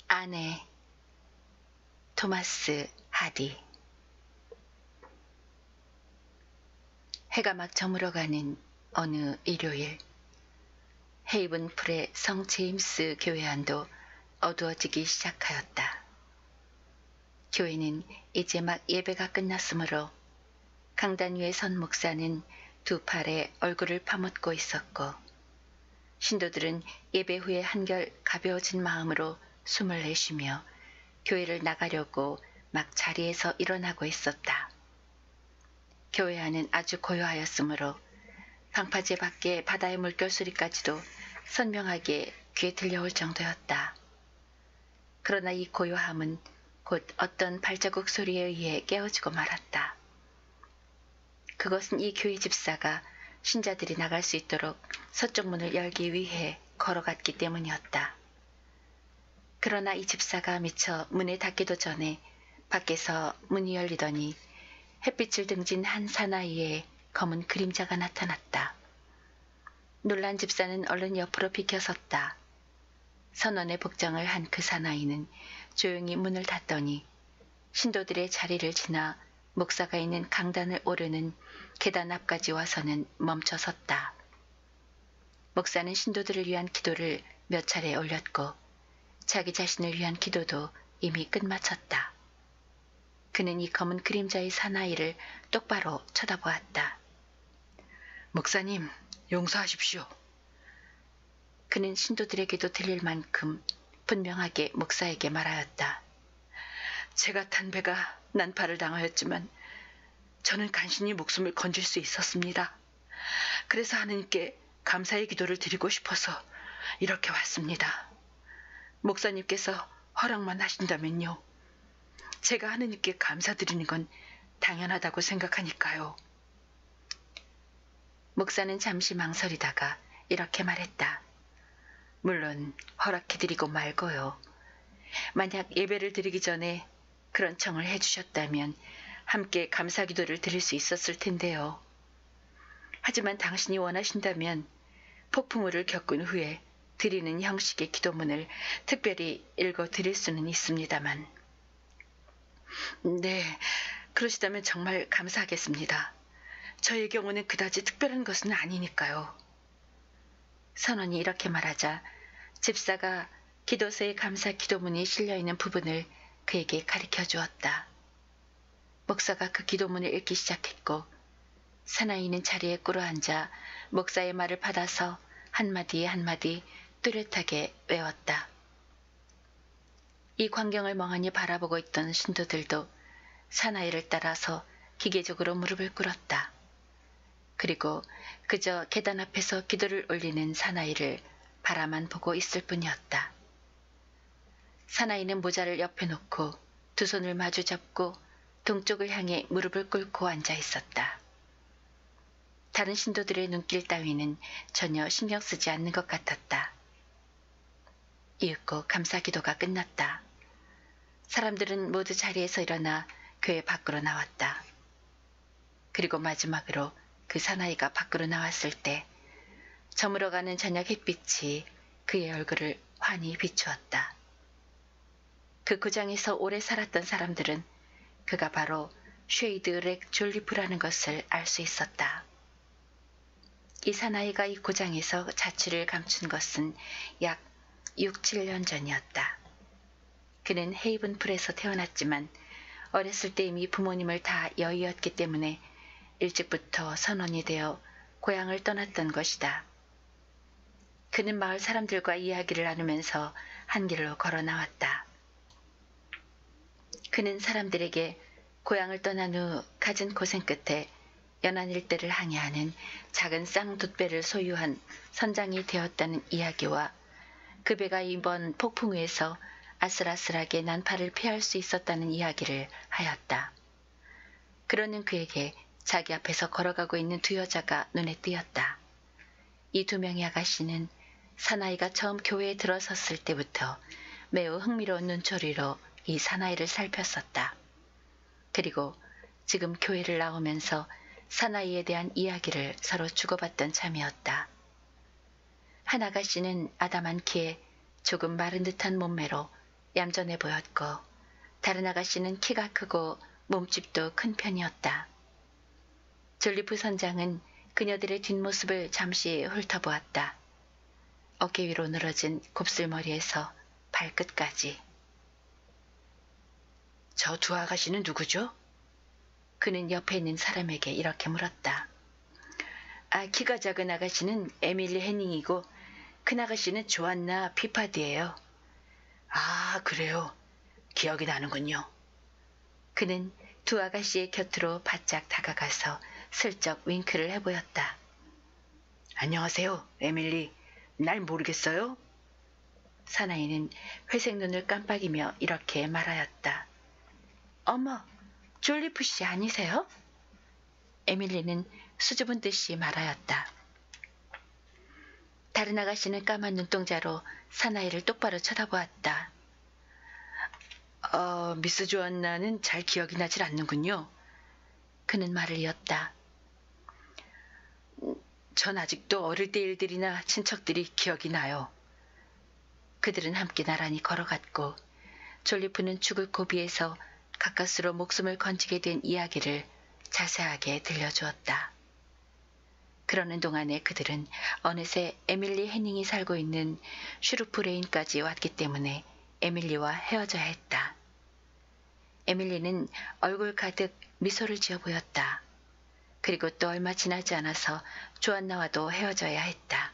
아내 토마스 하디. 해가 막 저물어가는 어느 일요일, 헤이븐풀의 성 제임스 교회 안도 어두워지기 시작하였다. 교회는 이제 막 예배가 끝났으므로 강단 위에 선 목사는 두 팔에 얼굴을 파묻고 있었고, 신도들은 예배 후에 한결 가벼워진 마음으로 숨을 내쉬며 교회를 나가려고 막 자리에서 일어나고 있었다. 교회 안은 아주 고요하였으므로 방파제 밖에 바다의 물결 소리까지도 선명하게 귀에 들려올 정도였다. 그러나 이 고요함은 곧 어떤 발자국 소리에 의해 깨어지고 말았다. 그것은 이 교회 집사가 신자들이 나갈 수 있도록 서쪽 문을 열기 위해 걸어갔기 때문이었다. 그러나 이 집사가 미처 문에 닿기도 전에 밖에서 문이 열리더니 햇빛을 등진 한 사나이의 검은 그림자가 나타났다. 놀란 집사는 얼른 옆으로 비켜섰다. 선원의 복장을 한 그 사나이는 조용히 문을 닫더니 신도들의 자리를 지나 목사가 있는 강단을 오르는 계단 앞까지 와서는 멈춰섰다. 목사는 신도들을 위한 기도를 몇 차례 올렸고 자기 자신을 위한 기도도 이미 끝마쳤다. 그는 이 검은 그림자의 사나이를 똑바로 쳐다보았다. 목사님, 용서하십시오. 그는 신도들에게도 들릴 만큼 분명하게 목사에게 말하였다. 제가 탄 배가 난파를 당하였지만 저는 간신히 목숨을 건질 수 있었습니다. 그래서 하느님께 감사의 기도를 드리고 싶어서 이렇게 왔습니다. 목사님께서 허락만 하신다면요. 제가 하느님께 감사드리는 건 당연하다고 생각하니까요. 목사는 잠시 망설이다가 이렇게 말했다. 물론 허락해드리고 말고요. 만약 예배를 드리기 전에 그런 청을 해주셨다면 함께 감사기도를 드릴 수 있었을 텐데요. 하지만 당신이 원하신다면 폭풍우를 겪은 후에 드리는 형식의 기도문을 특별히 읽어드릴 수는 있습니다만. 네, 그러시다면 정말 감사하겠습니다. 저의 경우는 그다지 특별한 것은 아니니까요. 선원이 이렇게 말하자 집사가 기도서의 감사 기도문이 실려있는 부분을 그에게 가리켜 주었다. 목사가 그 기도문을 읽기 시작했고 사나이는 자리에 꿇어앉아 목사의 말을 받아서 한마디 한마디 뚜렷하게 외웠다. 이 광경을 멍하니 바라보고 있던 신도들도 사나이를 따라서 기계적으로 무릎을 꿇었다. 그리고 그저 계단 앞에서 기도를 올리는 사나이를 바라만 보고 있을 뿐이었다. 사나이는 모자를 옆에 놓고 두 손을 마주 잡고 동쪽을 향해 무릎을 꿇고 앉아 있었다. 다른 신도들의 눈길 따위는 전혀 신경 쓰지 않는 것 같았다. 이윽고 감사기도가 끝났다. 사람들은 모두 자리에서 일어나 교회 밖으로 나왔다. 그리고 마지막으로 그 사나이가 밖으로 나왔을 때 저물어가는 저녁 햇빛이 그의 얼굴을 환히 비추었다. 그 구장에서 오래 살았던 사람들은 그가 바로 쉐이드 렉 졸리프라는 것을 알 수 있었다. 이 사나이가 이 고장에서 자취를 감춘 것은 약 6, 7년 전이었다. 그는 헤이븐풀에서 태어났지만 어렸을 때 이미 부모님을 다 여의었기 때문에 일찍부터 선원이 되어 고향을 떠났던 것이다. 그는 마을 사람들과 이야기를 나누면서 한 길로 걸어 나왔다. 그는 사람들에게 고향을 떠난 후 갖은 고생 끝에 연안 일대를 항해하는 작은 쌍돛배를 소유한 선장이 되었다는 이야기와 그 배가 이번 폭풍우에서 아슬아슬하게 난파를 피할 수 있었다는 이야기를 하였다. 그러는 그에게 자기 앞에서 걸어가고 있는 두 여자가 눈에 띄었다. 이 두 명의 아가씨는 사나이가 처음 교회에 들어섰을 때부터 매우 흥미로운 눈초리로 이 사나이를 살폈었다. 그리고 지금 교회를 나오면서 사나이에 대한 이야기를 서로 주고받던 참이었다. 한 아가씨는 아담한 키에 조금 마른 듯한 몸매로 얌전해 보였고 다른 아가씨는 키가 크고 몸집도 큰 편이었다. 졸리프 선장은 그녀들의 뒷모습을 잠시 훑어보았다. 어깨 위로 늘어진 곱슬머리에서 발끝까지. 저 두 아가씨는 누구죠? 그는 옆에 있는 사람에게 이렇게 물었다. 키가 작은 아가씨는 에밀리 해닝이고 큰 아가씨는 조안나 피파드예요. 아, 그래요. 기억이 나는군요. 그는 두 아가씨의 곁으로 바짝 다가가서 슬쩍 윙크를 해보였다. 안녕하세요, 에밀리. 날 모르겠어요? 사나이는 회색 눈을 깜빡이며 이렇게 말하였다. 어머, 졸리프 씨 아니세요? 에밀리는 수줍은 듯이 말하였다. 다른 아가씨는 까만 눈동자로 사나이를 똑바로 쳐다보았다. 미스 조안나는 잘 기억이 나질 않는군요. 그는 말을 이었다. 전 아직도 어릴 때 일들이나 친척들이 기억이 나요. 그들은 함께 나란히 걸어갔고 졸리프는 죽을 고비에서 가까스로 목숨을 건지게 된 이야기를 자세하게 들려주었다. 그러는 동안에 그들은 어느새 에밀리 해닝이 살고 있는 슈루프레인까지 왔기 때문에 에밀리와 헤어져야 했다. 에밀리는 얼굴 가득 미소를 지어 보였다. 그리고 또 얼마 지나지 않아서 조안나와도 헤어져야 했다.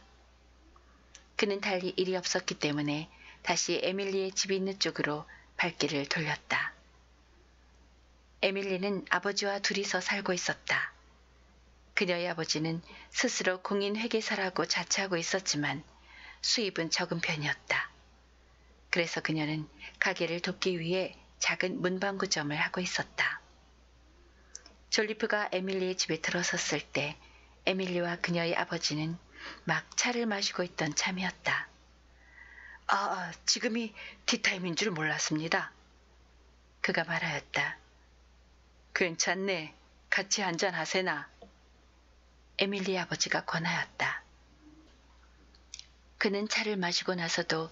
그는 달리 일이 없었기 때문에 다시 에밀리의 집이 있는 쪽으로 발길을 돌렸다. 에밀리는 아버지와 둘이서 살고 있었다. 그녀의 아버지는 스스로 공인회계사라고 자처하고 있었지만 수입은 적은 편이었다. 그래서 그녀는 가게를 돕기 위해 작은 문방구점을 하고 있었다. 졸리프가 에밀리의 집에 들어섰을 때 에밀리와 그녀의 아버지는 막 차를 마시고 있던 참이었다. 지금이 티타임인 줄 몰랐습니다. 그가 말하였다. 괜찮네. 같이 한잔하세나. 에밀리 아버지가 권하였다. 그는 차를 마시고 나서도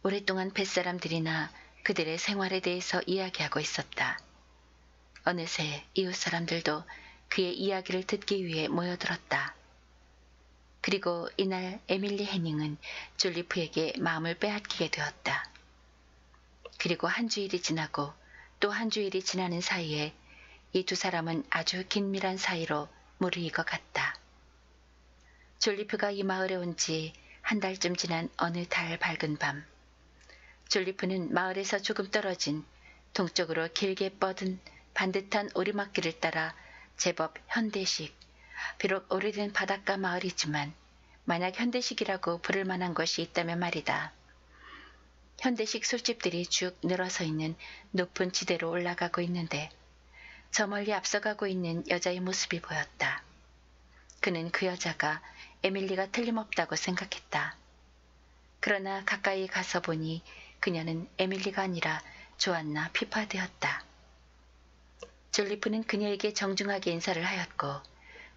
오랫동안 뱃사람들이나 그들의 생활에 대해서 이야기하고 있었다. 어느새 이웃 사람들도 그의 이야기를 듣기 위해 모여들었다. 그리고 이날 에밀리 해닝은 졸리프에게 마음을 빼앗기게 되었다. 그리고 한 주일이 지나고 또 한 주일이 지나는 사이에 이 두 사람은 아주 긴밀한 사이로 무르익어 갔다. 졸리프가 이 마을에 온 지 한 달쯤 지난 어느 달 밝은 밤, 졸리프는 마을에서 조금 떨어진 동쪽으로 길게 뻗은 반듯한 오르막길을 따라 제법 현대식, 비록 오래된 바닷가 마을이지만 만약 현대식이라고 부를 만한 것이 있다면 말이다. 현대식 술집들이 쭉 늘어서 있는 높은 지대로 올라가고 있는데 저 멀리 앞서가고 있는 여자의 모습이 보였다. 그는 그 여자가 에밀리가 틀림없다고 생각했다. 그러나 가까이 가서 보니 그녀는 에밀리가 아니라 조안나 피파드였다. 졸리프는 그녀에게 정중하게 인사를 하였고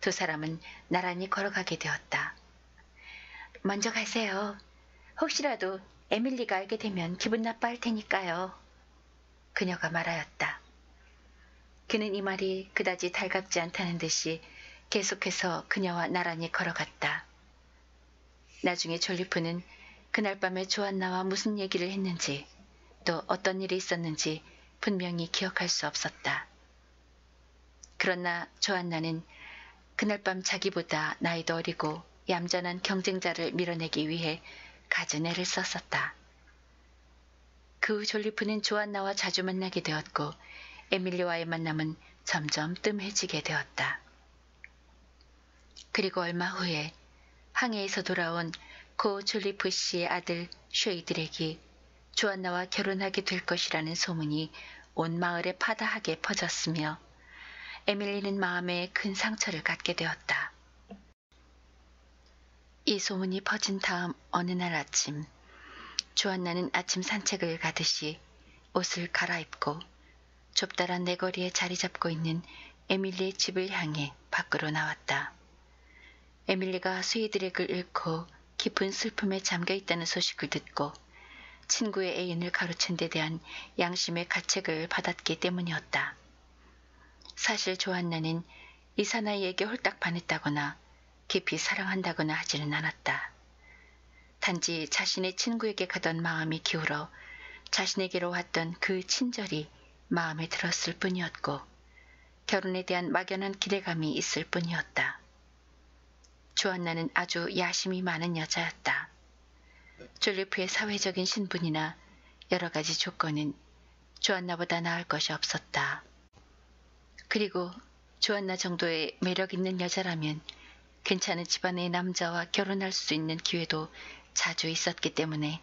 두 사람은 나란히 걸어가게 되었다. 먼저 가세요. 혹시라도 에밀리가 알게 되면 기분 나빠할 테니까요. 그녀가 말하였다. 그는 이 말이 그다지 달갑지 않다는 듯이 계속해서 그녀와 나란히 걸어갔다. 나중에 졸리프는 그날 밤에 조안나와 무슨 얘기를 했는지 또 어떤 일이 있었는지 분명히 기억할 수 없었다. 그러나 조안나는 그날 밤 자기보다 나이도 어리고 얌전한 경쟁자를 밀어내기 위해 갖은 애를 썼었다. 그 후 졸리프는 조안나와 자주 만나게 되었고 에밀리와의 만남은 점점 뜸해지게 되었다. 그리고 얼마 후에 항해에서 돌아온 고 졸리프 씨의 아들 쉐이드렉이 조안나와 결혼하게 될 것이라는 소문이 온 마을에 파다하게 퍼졌으며 에밀리는 마음에 큰 상처를 갖게 되었다. 이 소문이 퍼진 다음 어느 날 아침, 조안나는 아침 산책을 가듯이 옷을 갈아입고 좁다란 내거리에 자리 잡고 있는 에밀리의 집을 향해 밖으로 나왔다. 에밀리가 스위드렉을 잃고 깊은 슬픔에 잠겨 있다는 소식을 듣고 친구의 애인을 가로챈 데 대한 양심의 가책을 받았기 때문이었다. 사실 조한나는 이 사나이에게 홀딱 반했다거나 깊이 사랑한다거나 하지는 않았다. 단지 자신의 친구에게 가던 마음이 기울어 자신에게로 왔던 그 친절이 마음에 들었을 뿐이었고 결혼에 대한 막연한 기대감이 있을 뿐이었다. 조한나는 아주 야심이 많은 여자였다. 졸리프의 사회적인 신분이나 여러 가지 조건은 조한나보다 나을 것이 없었다. 그리고 조한나 정도의 매력 있는 여자라면 괜찮은 집안의 남자와 결혼할 수 있는 기회도 자주 있었기 때문에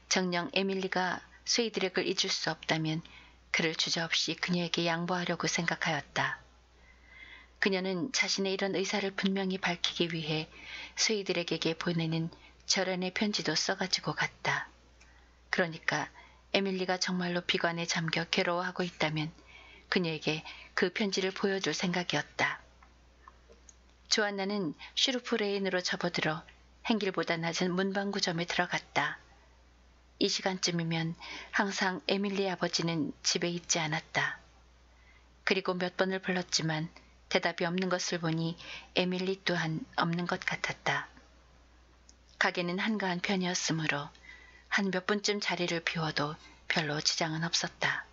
정녕 에밀리가 스웨이드렉을 잊을 수 없다면 그를 주저없이 그녀에게 양보하려고 생각하였다. 그녀는 자신의 이런 의사를 분명히 밝히기 위해 스웨이드렉에게 보내는 절연의 편지도 써가지고 갔다. 그러니까 에밀리가 정말로 비관에 잠겨 괴로워하고 있다면 그녀에게 그 편지를 보여줄 생각이었다. 조한나는 슈루프레인으로 접어들어 행길보다 낮은 문방구점에 들어갔다. 이 시간쯤이면 항상 에밀리의 아버지는 집에 있지 않았다. 그리고 몇 번을 불렀지만 대답이 없는 것을 보니 에밀리 또한 없는 것 같았다. 가게는 한가한 편이었으므로 한 몇 분쯤 자리를 비워도 별로 지장은 없었다.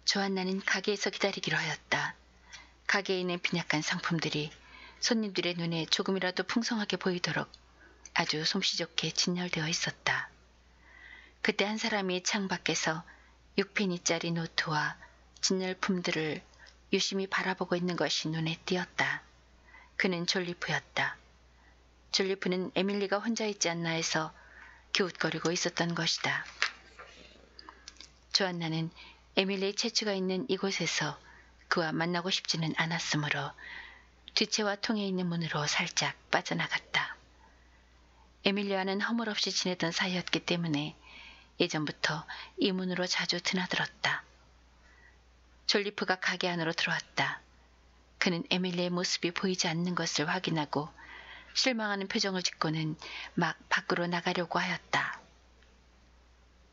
조한나는 가게에서 기다리기로 하였다. 가게에 있는 빈약한 상품들이 손님들의 눈에 조금이라도 풍성하게 보이도록 아주 솜씨 좋게 진열되어 있었다. 그때 한 사람이 창 밖에서 6페니짜리 노트와 진열품들을 유심히 바라보고 있는 것이 눈에 띄었다. 그는 졸리프였다. 졸리프는 에밀리가 혼자 있지 않나 해서 기웃거리고 있었던 것이다. 조한나는 에밀리의 채취가 있는 이곳에서 그와 만나고 싶지는 않았으므로 뒷채와 통에 있는 문으로 살짝 빠져나갔다. 에밀리와는 허물없이 지내던 사이였기 때문에 예전부터 이 문으로 자주 드나들었다. 졸리프가 가게 안으로 들어왔다. 그는 에밀리의 모습이 보이지 않는 것을 확인하고 실망하는 표정을 짓고는 막 밖으로 나가려고 하였다.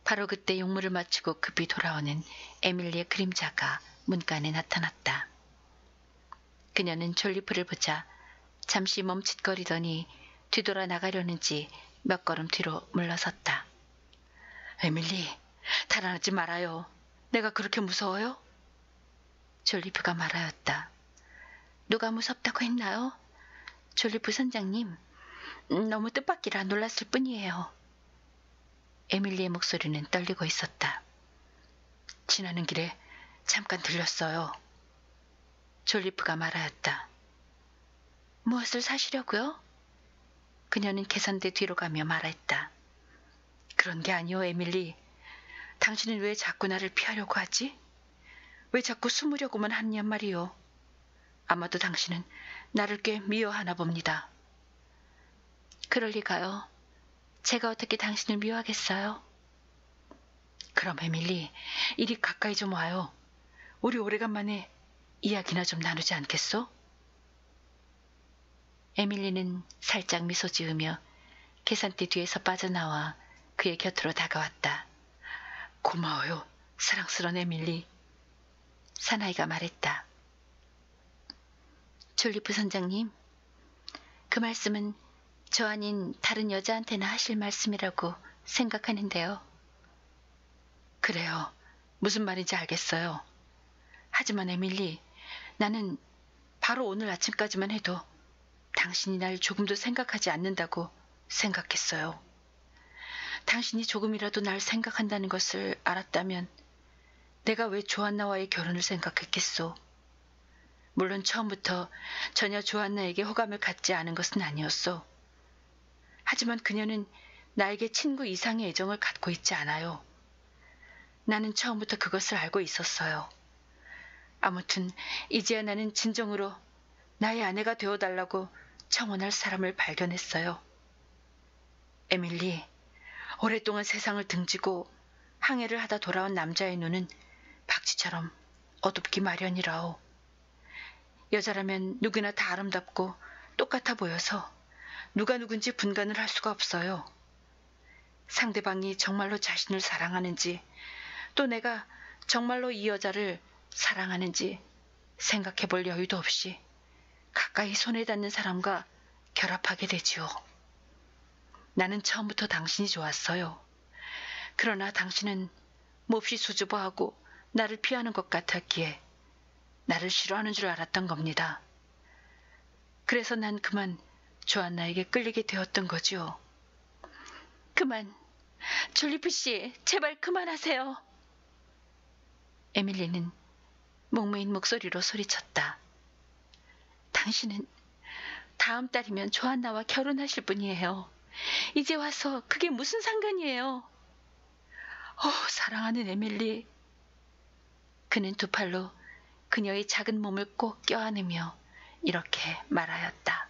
바로 그때 용무를 마치고 급히 돌아오는 에밀리의 그림자가 문간에 나타났다. 그녀는 졸리프를 보자 잠시 멈칫거리더니 뒤돌아 나가려는지 몇 걸음 뒤로 물러섰다. 에밀리, 달아나지 말아요. 내가 그렇게 무서워요? 졸리프가 말하였다. 누가 무섭다고 했나요? 졸리프 선장님, 너무 뜻밖이라 놀랐을 뿐이에요. 에밀리의 목소리는 떨리고 있었다. 지나는 길에 잠깐 들렸어요. 졸리프가 말하였다. 무엇을 사시려고요? 그녀는 계산대 뒤로 가며 말했다. 그런 게 아니오, 에밀리. 당신은 왜 자꾸 나를 피하려고 하지? 왜 자꾸 숨으려고만 하느냐 말이오. 아마도 당신은 나를 꽤 미워하나 봅니다. 그럴 리가요. 제가 어떻게 당신을 미워하겠어요? 그럼 에밀리, 이리 가까이 좀 와요. 우리 오래간만에 이야기나 좀 나누지 않겠소? 에밀리는 살짝 미소 지으며 계산대 뒤에서 빠져나와 그의 곁으로 다가왔다. 고마워요, 사랑스러운 에밀리. 사나이가 말했다. 졸리프 선장님, 그 말씀은 저 아닌 다른 여자한테나 하실 말씀이라고 생각하는데요. 그래요. 무슨 말인지 알겠어요. 하지만 에밀리, 나는 바로 오늘 아침까지만 해도 당신이 날 조금도 생각하지 않는다고 생각했어요. 당신이 조금이라도 날 생각한다는 것을 알았다면 내가 왜 조한나와의 결혼을 생각했겠소. 물론 처음부터 전혀 조한나에게 호감을 갖지 않은 것은 아니었소. 하지만 그녀는 나에게 친구 이상의 애정을 갖고 있지 않아요. 나는 처음부터 그것을 알고 있었어요. 아무튼 이제야 나는 진정으로 나의 아내가 되어달라고 청혼할 사람을 발견했어요. 에밀리, 오랫동안 세상을 등지고 항해를 하다 돌아온 남자의 눈은 박쥐처럼 어둡기 마련이라오. 여자라면 누구나 다 아름답고 똑같아 보여서 누가 누군지 분간을 할 수가 없어요. 상대방이 정말로 자신을 사랑하는지, 또 내가 정말로 이 여자를 사랑하는지 생각해 볼 여유도 없이 가까이 손에 닿는 사람과 결합하게 되지요. 나는 처음부터 당신이 좋았어요. 그러나 당신은 몹시 수줍어하고 나를 피하는 것 같았기에 나를 싫어하는 줄 알았던 겁니다. 그래서 난 그만 조안나에게 끌리게 되었던 거지요. 그만, 졸리프 씨, 제발 그만하세요. 에밀리는 목매인 목소리로 소리쳤다. 당신은 다음 달이면 조안나와 결혼하실 분이에요. 이제 와서 그게 무슨 상관이에요? 사랑하는 에밀리. 그는 두 팔로 그녀의 작은 몸을 꼭 껴안으며 이렇게 말하였다.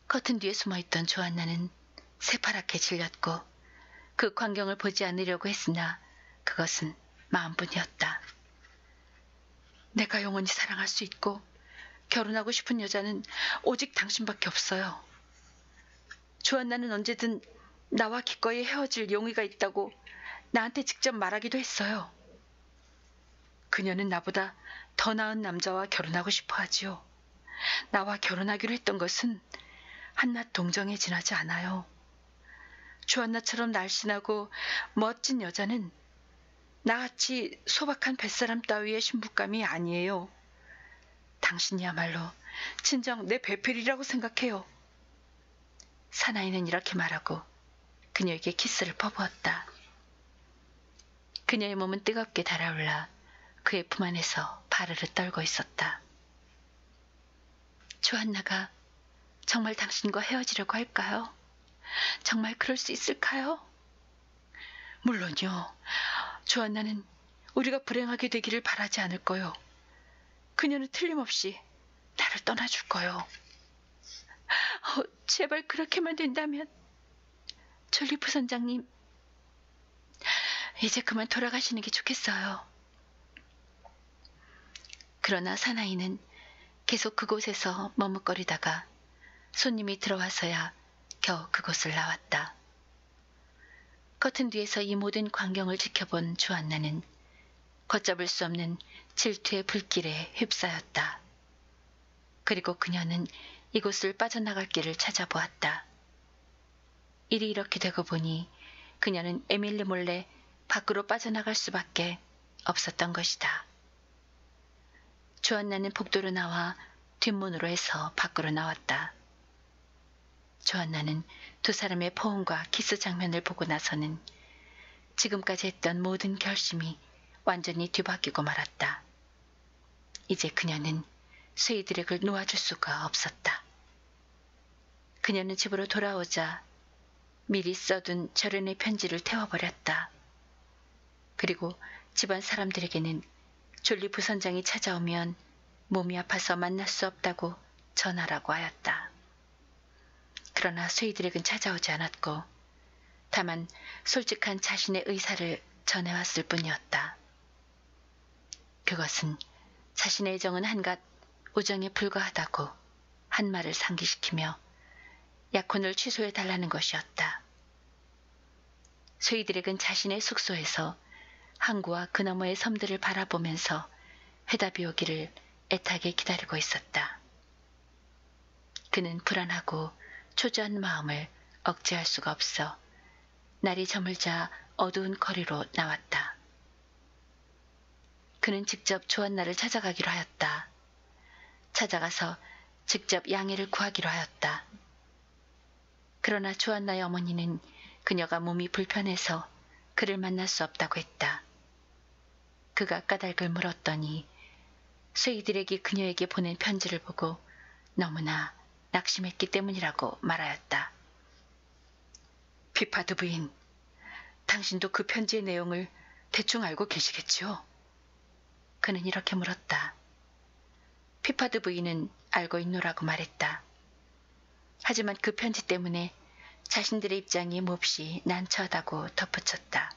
커튼 뒤에 숨어있던 조안나는 새파랗게 질렸고 그 광경을 보지 않으려고 했으나 그것은 마음뿐이었다. 내가 영원히 사랑할 수 있고 결혼하고 싶은 여자는 오직 당신밖에 없어요. 조안나는 언제든 나와 기꺼이 헤어질 용의가 있다고 나한테 직접 말하기도 했어요. 그녀는 나보다 더 나은 남자와 결혼하고 싶어 하지요. 나와 결혼하기로 했던 것은 한낱 동정에 지나지 않아요. 조안나처럼 날씬하고 멋진 여자는 나같이 소박한 뱃사람 따위의 신부감이 아니에요. 당신이야말로 진정 내 배필이라고 생각해요. 사나이는 이렇게 말하고 그녀에게 키스를 퍼부었다. 그녀의 몸은 뜨겁게 달아올라 그의 품 안에서 바르르 떨고 있었다. 조안나가 정말 당신과 헤어지려고 할까요? 정말 그럴 수 있을까요? 물론요. 조안나는 우리가 불행하게 되기를 바라지 않을 거요. 그녀는 틀림없이 나를 떠나줄 거요. 제발 그렇게만 된다면. 졸리프 선장님, 이제 그만 돌아가시는 게 좋겠어요. 그러나 사나이는 계속 그곳에서 머뭇거리다가 손님이 들어와서야 겨우 그곳을 나왔다. 커튼 뒤에서 이 모든 광경을 지켜본 조안나는 걷잡을 수 없는 질투의 불길에 휩싸였다. 그리고 그녀는 이곳을 빠져나갈 길을 찾아보았다. 일이 이렇게 되고 보니 그녀는 에밀리 몰래 밖으로 빠져나갈 수밖에 없었던 것이다. 조안나는 복도로 나와 뒷문으로 해서 밖으로 나왔다. 조안나는 두 사람의 포옹과 키스 장면을 보고 나서는 지금까지 했던 모든 결심이 완전히 뒤바뀌고 말았다. 이제 그녀는 스웨이드렉을 놓아줄 수가 없었다. 그녀는 집으로 돌아오자 미리 써둔 절연의 편지를 태워버렸다. 그리고 집안 사람들에게는 졸리 부선장이 찾아오면 몸이 아파서 만날 수 없다고 전하라고 하였다. 그러나 스웨이드렉은 찾아오지 않았고 다만 솔직한 자신의 의사를 전해왔을 뿐이었다. 그것은 자신의 애정은 한갓 우정에 불과하다고 한 말을 상기시키며 약혼을 취소해달라는 것이었다. 스웨이드렉은 자신의 숙소에서 항구와 그 너머의 섬들을 바라보면서 회답이 오기를 애타게 기다리고 있었다. 그는 불안하고 초조한 마음을 억제할 수가 없어 날이 저물자 어두운 거리로 나왔다. 그는 직접 조안나를 찾아가기로 하였다. 찾아가서 직접 양해를 구하기로 하였다. 그러나 조안나의 어머니는 그녀가 몸이 불편해서 그를 만날 수 없다고 했다. 그가 까닭을 물었더니 스웨이드렉이 그녀에게 보낸 편지를 보고 너무나 낙심했기 때문이라고 말하였다. 피파드 부인, 당신도 그 편지의 내용을 대충 알고 계시겠지요? 그는 이렇게 물었다. 피파드 부인은 알고 있노라고 말했다. 하지만 그 편지 때문에 자신들의 입장이 몹시 난처하다고 덧붙였다.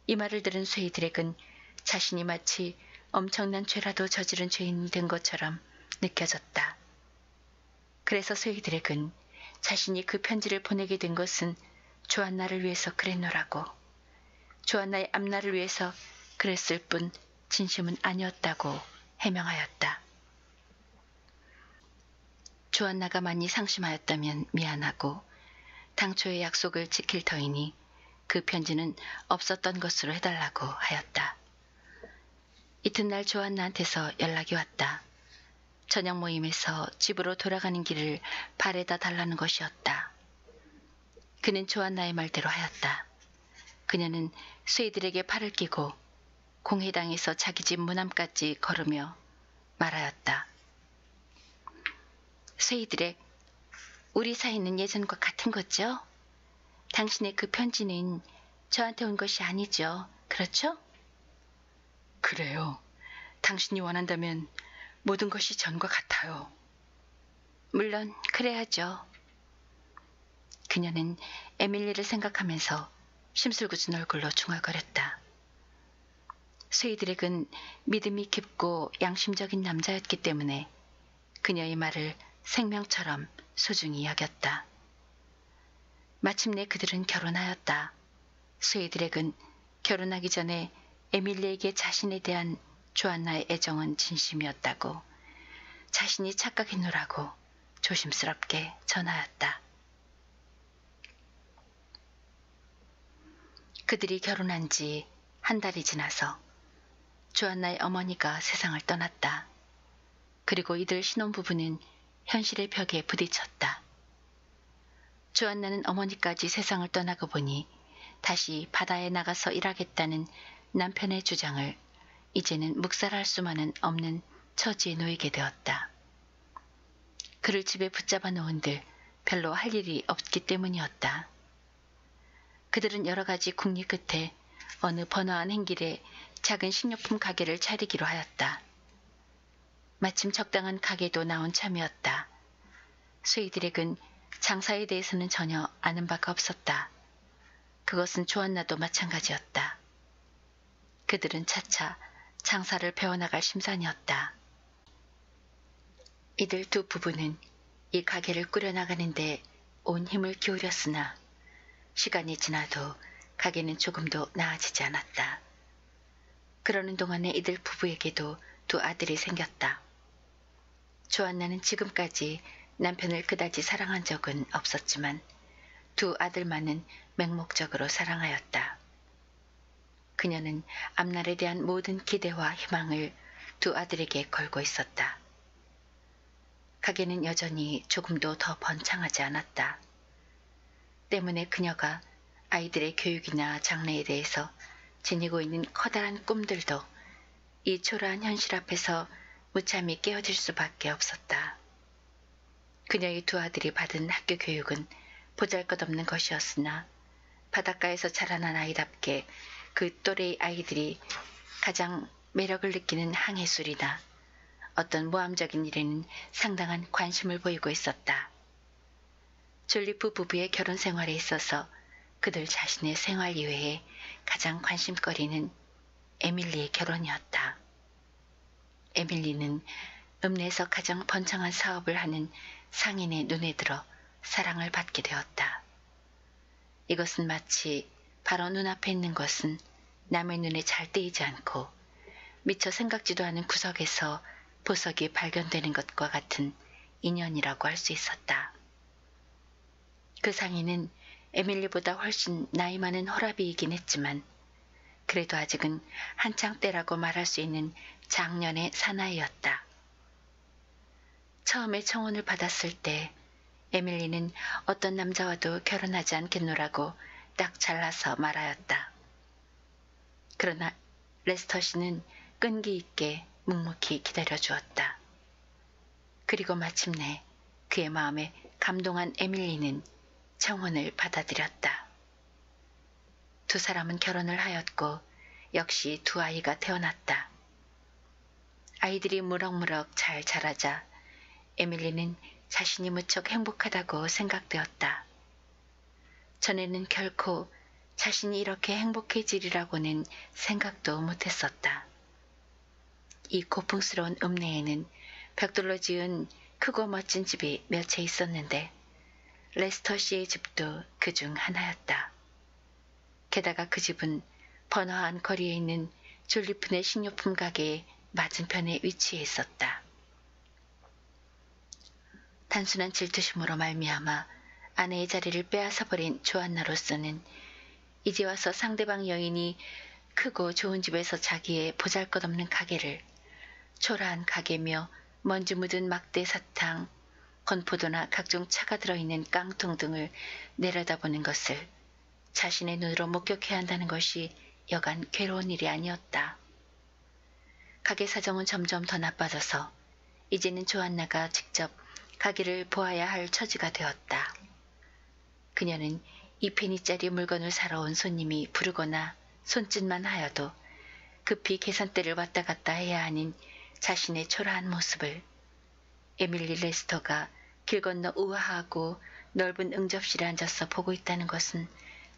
이 말을 들은 스웨이드렉은 자신이 마치 엄청난 죄라도 저지른 죄인이 된 것처럼 느껴졌다. 그래서 스웨이드렉은 자신이 그 편지를 보내게 된 것은 조안나를 위해서 그랬노라고. 조안나의 앞날을 위해서 그랬을 뿐 진심은 아니었다고 해명하였다. 조안나가 많이 상심하였다면 미안하고 당초의 약속을 지킬 터이니 그 편지는 없었던 것으로 해달라고 하였다. 이튿날 조안나한테서 연락이 왔다. 저녁 모임에서 집으로 돌아가는 길을 바래다 달라는 것이었다. 그는 조안나의 말대로 하였다. 그녀는 쇠이들에게 팔을 끼고 공회당에서 자기 집 문 앞까지 걸으며 말하였다. 쇠이들에, 우리 사이는 예전과 같은 거죠? 당신의 그 편지는 저한테 온 것이 아니죠. 그렇죠? 그래요. 당신이 원한다면 모든 것이 전과 같아요. 물론 그래야죠. 그녀는 에밀리를 생각하면서 심술궂은 얼굴로 중얼거렸다. 스웨이드렉은 믿음이 깊고 양심적인 남자였기 때문에 그녀의 말을 생명처럼 소중히 여겼다. 마침내 그들은 결혼하였다. 스웨이드렉은 결혼하기 전에 에밀리에게 자신에 대한 조안나의 애정은 진심이었다고, 자신이 착각했노라고 조심스럽게 전하였다. 그들이 결혼한 지 한 달이 지나서 조안나의 어머니가 세상을 떠났다. 그리고 이들 신혼부부는 현실의 벽에 부딪혔다. 조안나는 어머니까지 세상을 떠나고 보니 다시 바다에 나가서 일하겠다는 남편의 주장을 이제는 묵살할 수만은 없는 처지에 놓이게 되었다. 그를 집에 붙잡아 놓은들 별로 할 일이 없기 때문이었다. 그들은 여러 가지 궁리 끝에 어느 번화한 행길에 작은 식료품 가게를 차리기로 하였다. 마침 적당한 가게도 나온 참이었다. 스웨이드렉은 장사에 대해서는 전혀 아는 바가 없었다. 그것은 조안나도 마찬가지였다. 그들은 차차 장사를 배워나갈 심산이었다. 이들 두 부부는 이 가게를 꾸려나가는데 온 힘을 기울였으나 시간이 지나도 가게는 조금도 나아지지 않았다. 그러는 동안에 이들 부부에게도 두 아들이 생겼다. 조안나는 지금까지 남편을 그다지 사랑한 적은 없었지만 두 아들만은 맹목적으로 사랑하였다. 그녀는 앞날에 대한 모든 기대와 희망을 두 아들에게 걸고 있었다. 가게는 여전히 조금도 더 번창하지 않았다. 때문에 그녀가 아이들의 교육이나 장래에 대해서 지니고 있는 커다란 꿈들도 이 초라한 현실 앞에서 무참히 깨어질 수밖에 없었다. 그녀의 두 아들이 받은 학교 교육은 보잘것없는 것이었으나 바닷가에서 자라난 아이답게 그 또래의 아이들이 가장 매력을 느끼는 항해술이나 어떤 모함적인 일에는 상당한 관심을 보이고 있었다. 졸리프 부부의 결혼 생활에 있어서 그들 자신의 생활 이외에 가장 관심거리는 에밀리의 결혼이었다. 에밀리는 읍내에서 가장 번창한 사업을 하는 상인의 눈에 들어 사랑을 받게 되었다. 이것은 마치 바로 눈앞에 있는 것은 남의 눈에 잘 띄지 않고 미처 생각지도 않은 구석에서 보석이 발견되는 것과 같은 인연이라고 할 수 있었다. 그 상인은 에밀리보다 훨씬 나이 많은 호랍이이긴 했지만 그래도 아직은 한창 때라고 말할 수 있는 장년의 사나이였다. 처음에 청혼을 받았을 때 에밀리는 어떤 남자와도 결혼하지 않겠노라고 딱 잘라서 말하였다. 그러나 레스터 씨는 끈기 있게 묵묵히 기다려주었다. 그리고 마침내 그의 마음에 감동한 에밀리는 청혼을 받아들였다. 두 사람은 결혼을 하였고 역시 두 아이가 태어났다. 아이들이 무럭무럭 잘 자라자 에밀리는 자신이 무척 행복하다고 생각되었다. 전에는 결코 자신이 이렇게 행복해지리라고는 생각도 못했었다. 이 고풍스러운 읍내에는 벽돌로 지은 크고 멋진 집이 몇 채 있었는데 레스터 씨의 집도 그중 하나였다. 게다가 그 집은 번화한 거리에 있는 졸리픈의 식료품 가게의 맞은편에 위치해 있었다. 단순한 질투심으로 말미암아 아내의 자리를 빼앗아버린 조안나로서는 이제 와서 상대방 여인이 크고 좋은 집에서 자기의 보잘것없는 가게를 초라한 가게며 먼지 묻은 막대 사탕, 건포도나 각종 차가 들어있는 깡통 등을 내려다보는 것을 자신의 눈으로 목격해야 한다는 것이 여간 괴로운 일이 아니었다. 가게 사정은 점점 더 나빠져서 이제는 조안나가 직접 가게를 보아야 할 처지가 되었다. 그녀는 2페니짜리 물건을 사러 온 손님이 부르거나 손짓만 하여도 급히 계산대를 왔다 갔다 해야 하는 자신의 초라한 모습을 에밀리 레스터가 길 건너 우아하고 넓은 응접실에 앉아서 보고 있다는 것은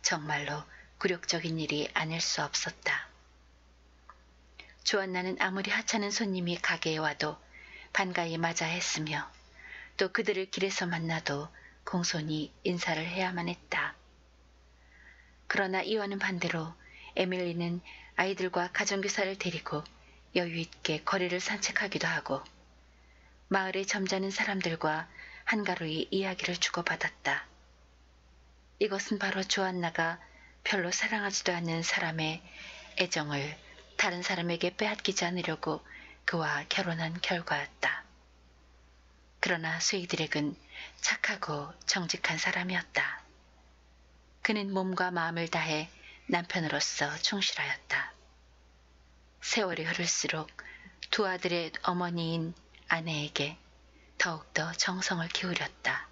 정말로 굴욕적인 일이 아닐 수 없었다. 조안나는 아무리 하찮은 손님이 가게에 와도 반가이 맞아 했으며 또 그들을 길에서 만나도 공손히 인사를 해야만 했다. 그러나 이와는 반대로 에밀리는 아이들과 가정교사를 데리고 여유있게 거리를 산책하기도 하고 마을의 점잖은 사람들과 한가로이 이야기를 주고받았다. 이것은 바로 조안나가 별로 사랑하지도 않는 사람의 애정을 다른 사람에게 빼앗기지 않으려고 그와 결혼한 결과였다. 그러나 스웨이드렉은 착하고 정직한 사람이었다. 그는 몸과 마음을 다해 남편으로서 충실하였다. 세월이 흐를수록 두 아들의 어머니인 아내에게 더욱더 정성을 기울였다.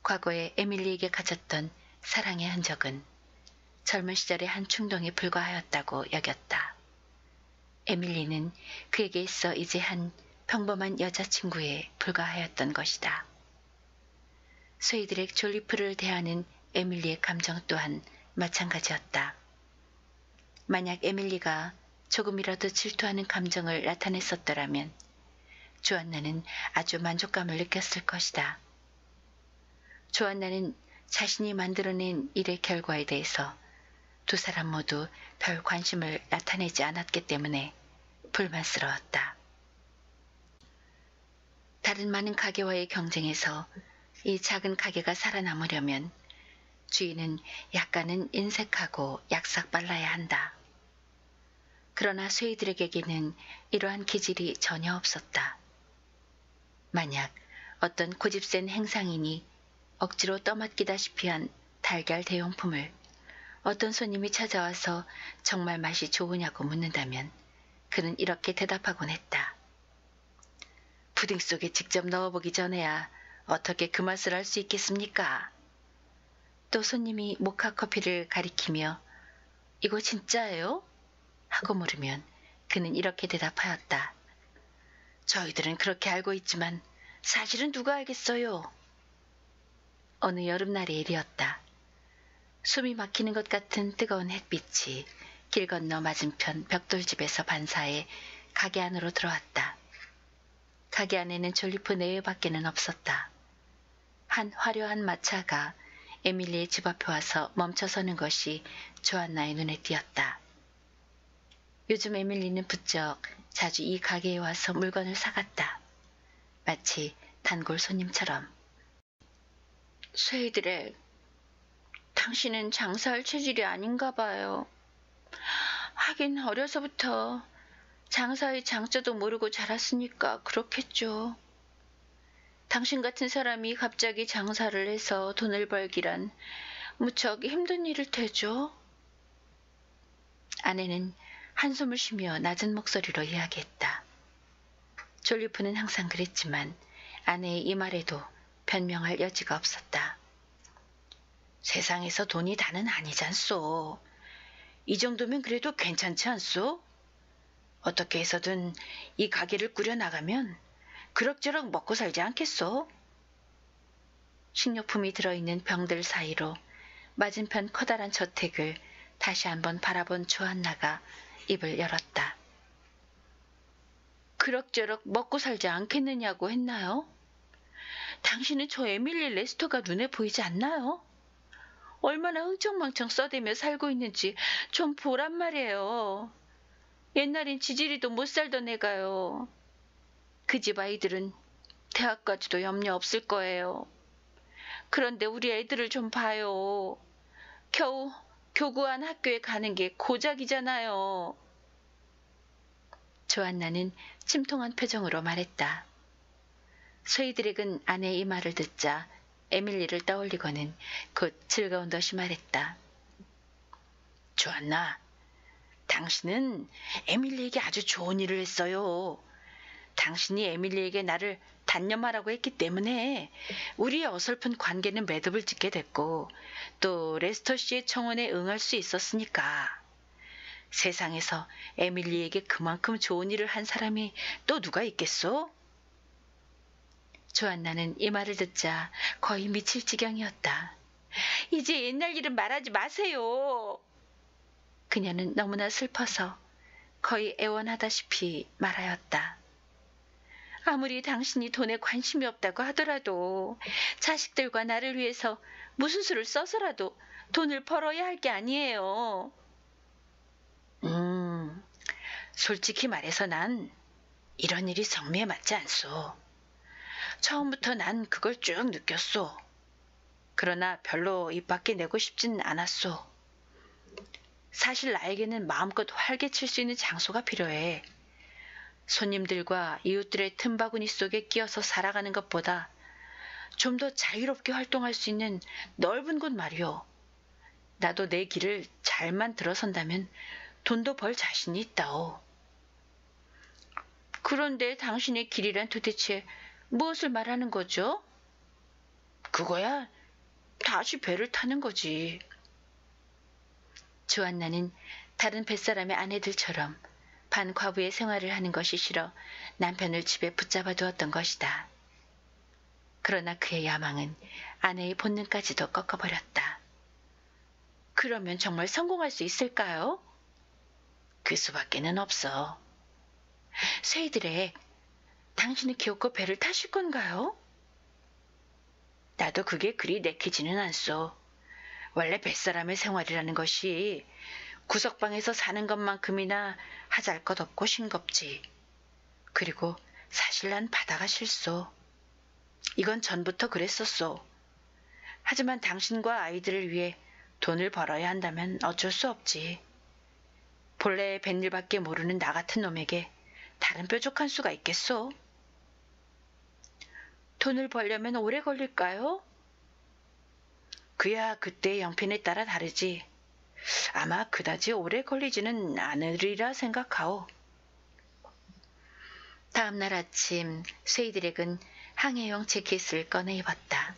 과거에 에밀리에게 가졌던 사랑의 흔적은 젊은 시절의 한 충동에 불과하였다고 여겼다. 에밀리는 그에게 있어 이제 한 평범한 여자친구에 불과하였던 것이다. 스웨이드렉 졸리프를 대하는 에밀리의 감정 또한 마찬가지였다. 만약 에밀리가 조금이라도 질투하는 감정을 나타냈었더라면 조안나는 아주 만족감을 느꼈을 것이다. 조안나는 자신이 만들어낸 일의 결과에 대해서 두 사람 모두 별 관심을 나타내지 않았기 때문에 불만스러웠다. 다른 많은 가게와의 경쟁에서 이 작은 가게가 살아남으려면 주인은 약간은 인색하고 약삭빨라야 한다. 그러나 스웨이드렉에게는 이러한 기질이 전혀 없었다. 만약 어떤 고집센 행상인이 억지로 떠맡기다시피 한 달걀 대용품을 어떤 손님이 찾아와서 정말 맛이 좋으냐고 묻는다면 그는 이렇게 대답하곤 했다. 푸딩 속에 직접 넣어보기 전에야 어떻게 그 맛을 알 수 있겠습니까? 또 손님이 모카 커피를 가리키며 이거 진짜예요? 하고 물으면 그는 이렇게 대답하였다. 저희들은 그렇게 알고 있지만 사실은 누가 알겠어요? 어느 여름날의 일이었다. 숨이 막히는 것 같은 뜨거운 햇빛이 길 건너 맞은편 벽돌집에서 반사해 가게 안으로 들어왔다. 가게 안에는 졸리프 내외밖에는 없었다. 한 화려한 마차가 에밀리의 집 앞에 와서 멈춰서는 것이 조안나의 눈에 띄었다. 요즘 에밀리는 부쩍 자주 이 가게에 와서 물건을 사갔다. 마치 단골 손님처럼. 스웨이드렉, 당신은 장사할 체질이 아닌가 봐요. 하긴 어려서부터 장사의 장자도 모르고 자랐으니까 그렇겠죠. 당신 같은 사람이 갑자기 장사를 해서 돈을 벌기란 무척 힘든 일일 테죠. 아내는 한숨을 쉬며 낮은 목소리로 이야기했다. 졸리프는 항상 그랬지만 아내의 이 말에도 변명할 여지가 없었다. 세상에서 돈이 다는 아니잖소. 이 정도면 그래도 괜찮지 않소? 어떻게 해서든 이 가게를 꾸려나가면 그럭저럭 먹고 살지 않겠소? 식료품이 들어있는 병들 사이로 맞은편 커다란 저택을 다시 한번 바라본 조안나가 입을 열었다. 그럭저럭 먹고 살지 않겠느냐고 했나요? 당신은 저 에밀리 레스터가 눈에 보이지 않나요? 얼마나 흥청망청 써대며 살고 있는지 좀 보란 말이에요. 옛날엔 지지리도 못 살던 애가요. 그 집 아이들은 대학까지도 염려 없을 거예요. 그런데 우리 애들을 좀 봐요. 겨우 교구한 학교에 가는 게 고작이잖아요. 조안나는 침통한 표정으로 말했다. 쇠이드렉은 아내의 이 말을 듣자 에밀리를 떠올리고는 곧 즐거운 듯이 말했다. 조안나, 당신은 에밀리에게 아주 좋은 일을 했어요. 당신이 에밀리에게 나를 단념하라고 했기 때문에 우리의 어설픈 관계는 매듭을 짓게 됐고 또 레스터 씨의 청혼에 응할 수 있었으니까. 세상에서 에밀리에게 그만큼 좋은 일을 한 사람이 또 누가 있겠소? 조안나는 이 말을 듣자 거의 미칠 지경이었다. 이제 옛날 일은 말하지 마세요. 그녀는 너무나 슬퍼서 거의 애원하다시피 말하였다. 아무리 당신이 돈에 관심이 없다고 하더라도 자식들과 나를 위해서 무슨 수를 써서라도 돈을 벌어야 할 게 아니에요. 솔직히 말해서 난 이런 일이 성미에 맞지 않소. 처음부터 난 그걸 쭉 느꼈소. 그러나 별로 입 밖에 내고 싶진 않았소. 사실 나에게는 마음껏 활개칠 수 있는 장소가 필요해. 손님들과 이웃들의 틈바구니 속에 끼어서 살아가는 것보다 좀 더 자유롭게 활동할 수 있는 넓은 곳 말이오. 나도 내 길을 잘만 들어선다면 돈도 벌 자신이 있다오. 그런데 당신의 길이란 도대체 무엇을 말하는 거죠? 그거야 다시 배를 타는 거지. 조안나는 다른 뱃사람의 아내들처럼 반과부의 생활을 하는 것이 싫어 남편을 집에 붙잡아 두었던 것이다. 그러나 그의 야망은 아내의 본능까지도 꺾어버렸다. 그러면 정말 성공할 수 있을까요? 그 수밖에는 없어. 쇠이들의 당신은 기어코 배를 타실 건가요? 나도 그게 그리 내키지는 않소. 원래 뱃사람의 생활이라는 것이 구석방에서 사는 것만큼이나 하잘 것 없고 싱겁지. 그리고 사실 난 바다가 싫소. 이건 전부터 그랬었소. 하지만 당신과 아이들을 위해 돈을 벌어야 한다면 어쩔 수 없지. 본래 뱃일밖에 모르는 나 같은 놈에게 다른 뾰족한 수가 있겠소? 돈을 벌려면 오래 걸릴까요? 그야 그때의 형편에 따라 다르지. 아마 그다지 오래 걸리지는 않으리라 생각하오. 다음 날 아침 쇠이드렉은 항해용 재킷을 꺼내 입었다.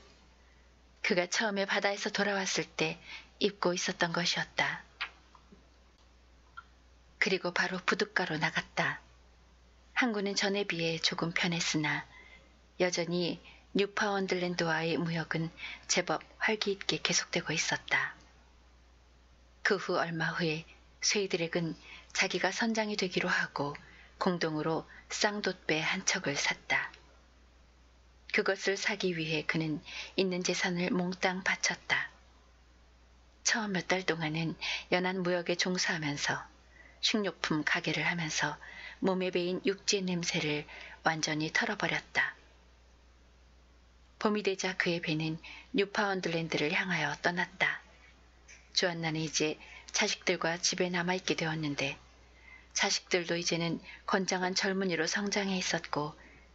그가 처음에 바다에서 돌아왔을 때 입고 있었던 것이었다. 그리고 바로 부둣가로 나갔다. 항구는 전에 비해 조금 편했으나 여전히 뉴파운드랜드와의 무역은 제법 활기있게 계속되고 있었다. 그 후 얼마 후에 쇠이드렉은 자기가 선장이 되기로 하고 공동으로 쌍돛배 한 척을 샀다. 그것을 사기 위해 그는 있는 재산을 몽땅 바쳤다. 처음 몇 달 동안은 연안 무역에 종사하면서 식료품 가게를 하면서 몸에 배인 육지의 냄새를 완전히 털어버렸다. 봄이 되자 그의 배는 뉴파운드랜드를 향하여 떠났다. 조안나는 이제 자식들과 집에 남아있게 되었는데 자식들도 이제는 건장한 젊은이로 성장해 있었고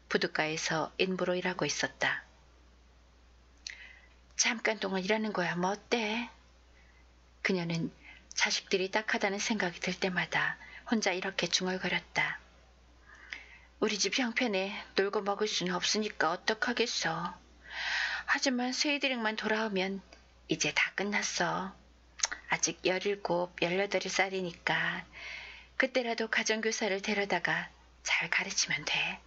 부둣가에서 인부로 일하고 있었다. 잠깐 동안 일하는 거야 뭐 어때? 그녀는 자식들이 딱하다는 생각이 들 때마다 혼자 이렇게 중얼거렸다. 우리 집 형편에 놀고 먹을 수는 없으니까 어떡하겠어. 하지만 쇠이드렉만 돌아오면 이제 다 끝났어. 아직 17, 18살이니까 그때라도 가정교사를 데려다가 잘 가르치면 돼.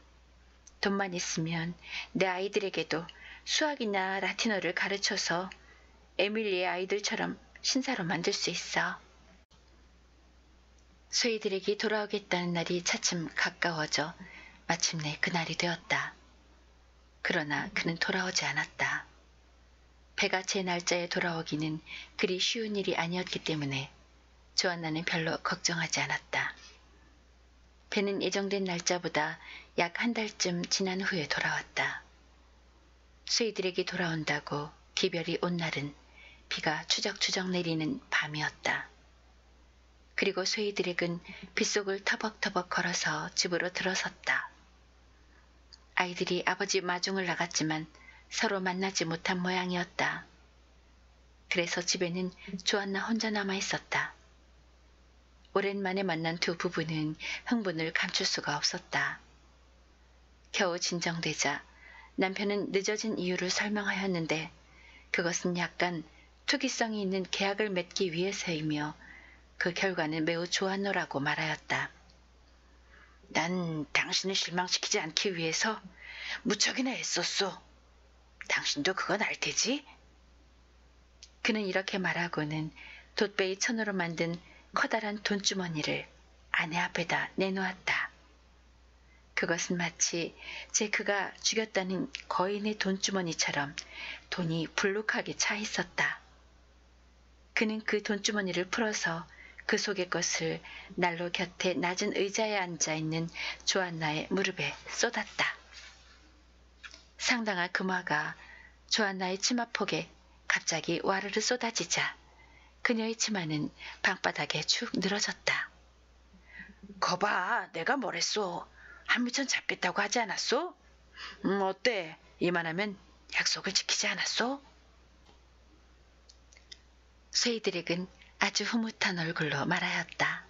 돈만 있으면 내 아이들에게도 수학이나 라틴어를 가르쳐서 에밀리의 아이들처럼 신사로 만들 수 있어. 쇠이드렉이 돌아오겠다는 날이 차츰 가까워져 마침내 그날이 되었다. 그러나 그는 돌아오지 않았다. 배가 제 날짜에 돌아오기는 그리 쉬운 일이 아니었기 때문에 조안나는 별로 걱정하지 않았다. 배는 예정된 날짜보다 약 한 달쯤 지난 후에 돌아왔다. 쇠이들에게 돌아온다고 기별이 온 날은 비가 추적추적 내리는 밤이었다. 그리고 쇠이들에겐 빗속을 터벅터벅 걸어서 집으로 들어섰다. 아이들이 아버지 마중을 나갔지만 서로 만나지 못한 모양이었다. 그래서 집에는 조안나 혼자 남아 있었다. 오랜만에 만난 두 부부는 흥분을 감출 수가 없었다. 겨우 진정되자 남편은 늦어진 이유를 설명하였는데 그것은 약간 투기성이 있는 계약을 맺기 위해서이며 그 결과는 매우 좋았노라고 말하였다. 난 당신을 실망시키지 않기 위해서 무척이나 애썼소. 당신도 그건 알 테지? 그는 이렇게 말하고는 돛배의 천으로 만든 커다란 돈주머니를 아내 앞에다 내놓았다. 그것은 마치 그가 죽였다는 거인의 돈주머니처럼 돈이 불룩하게 차 있었다. 그는 그 돈주머니를 풀어서 그 속의 것을 난로 곁에 낮은 의자에 앉아있는 조안나의 무릎에 쏟았다. 상당한 금화가 조안나의 치마폭에 갑자기 와르르 쏟아지자 그녀의 치마는 방바닥에 축 늘어졌다. 거봐, 내가 뭐랬소? 한미천 잡겠다고 하지 않았소? 어때? 이만하면 약속을 지키지 않았소? 쇠이드렉은 아주 흐뭇한 얼굴로 말하였다.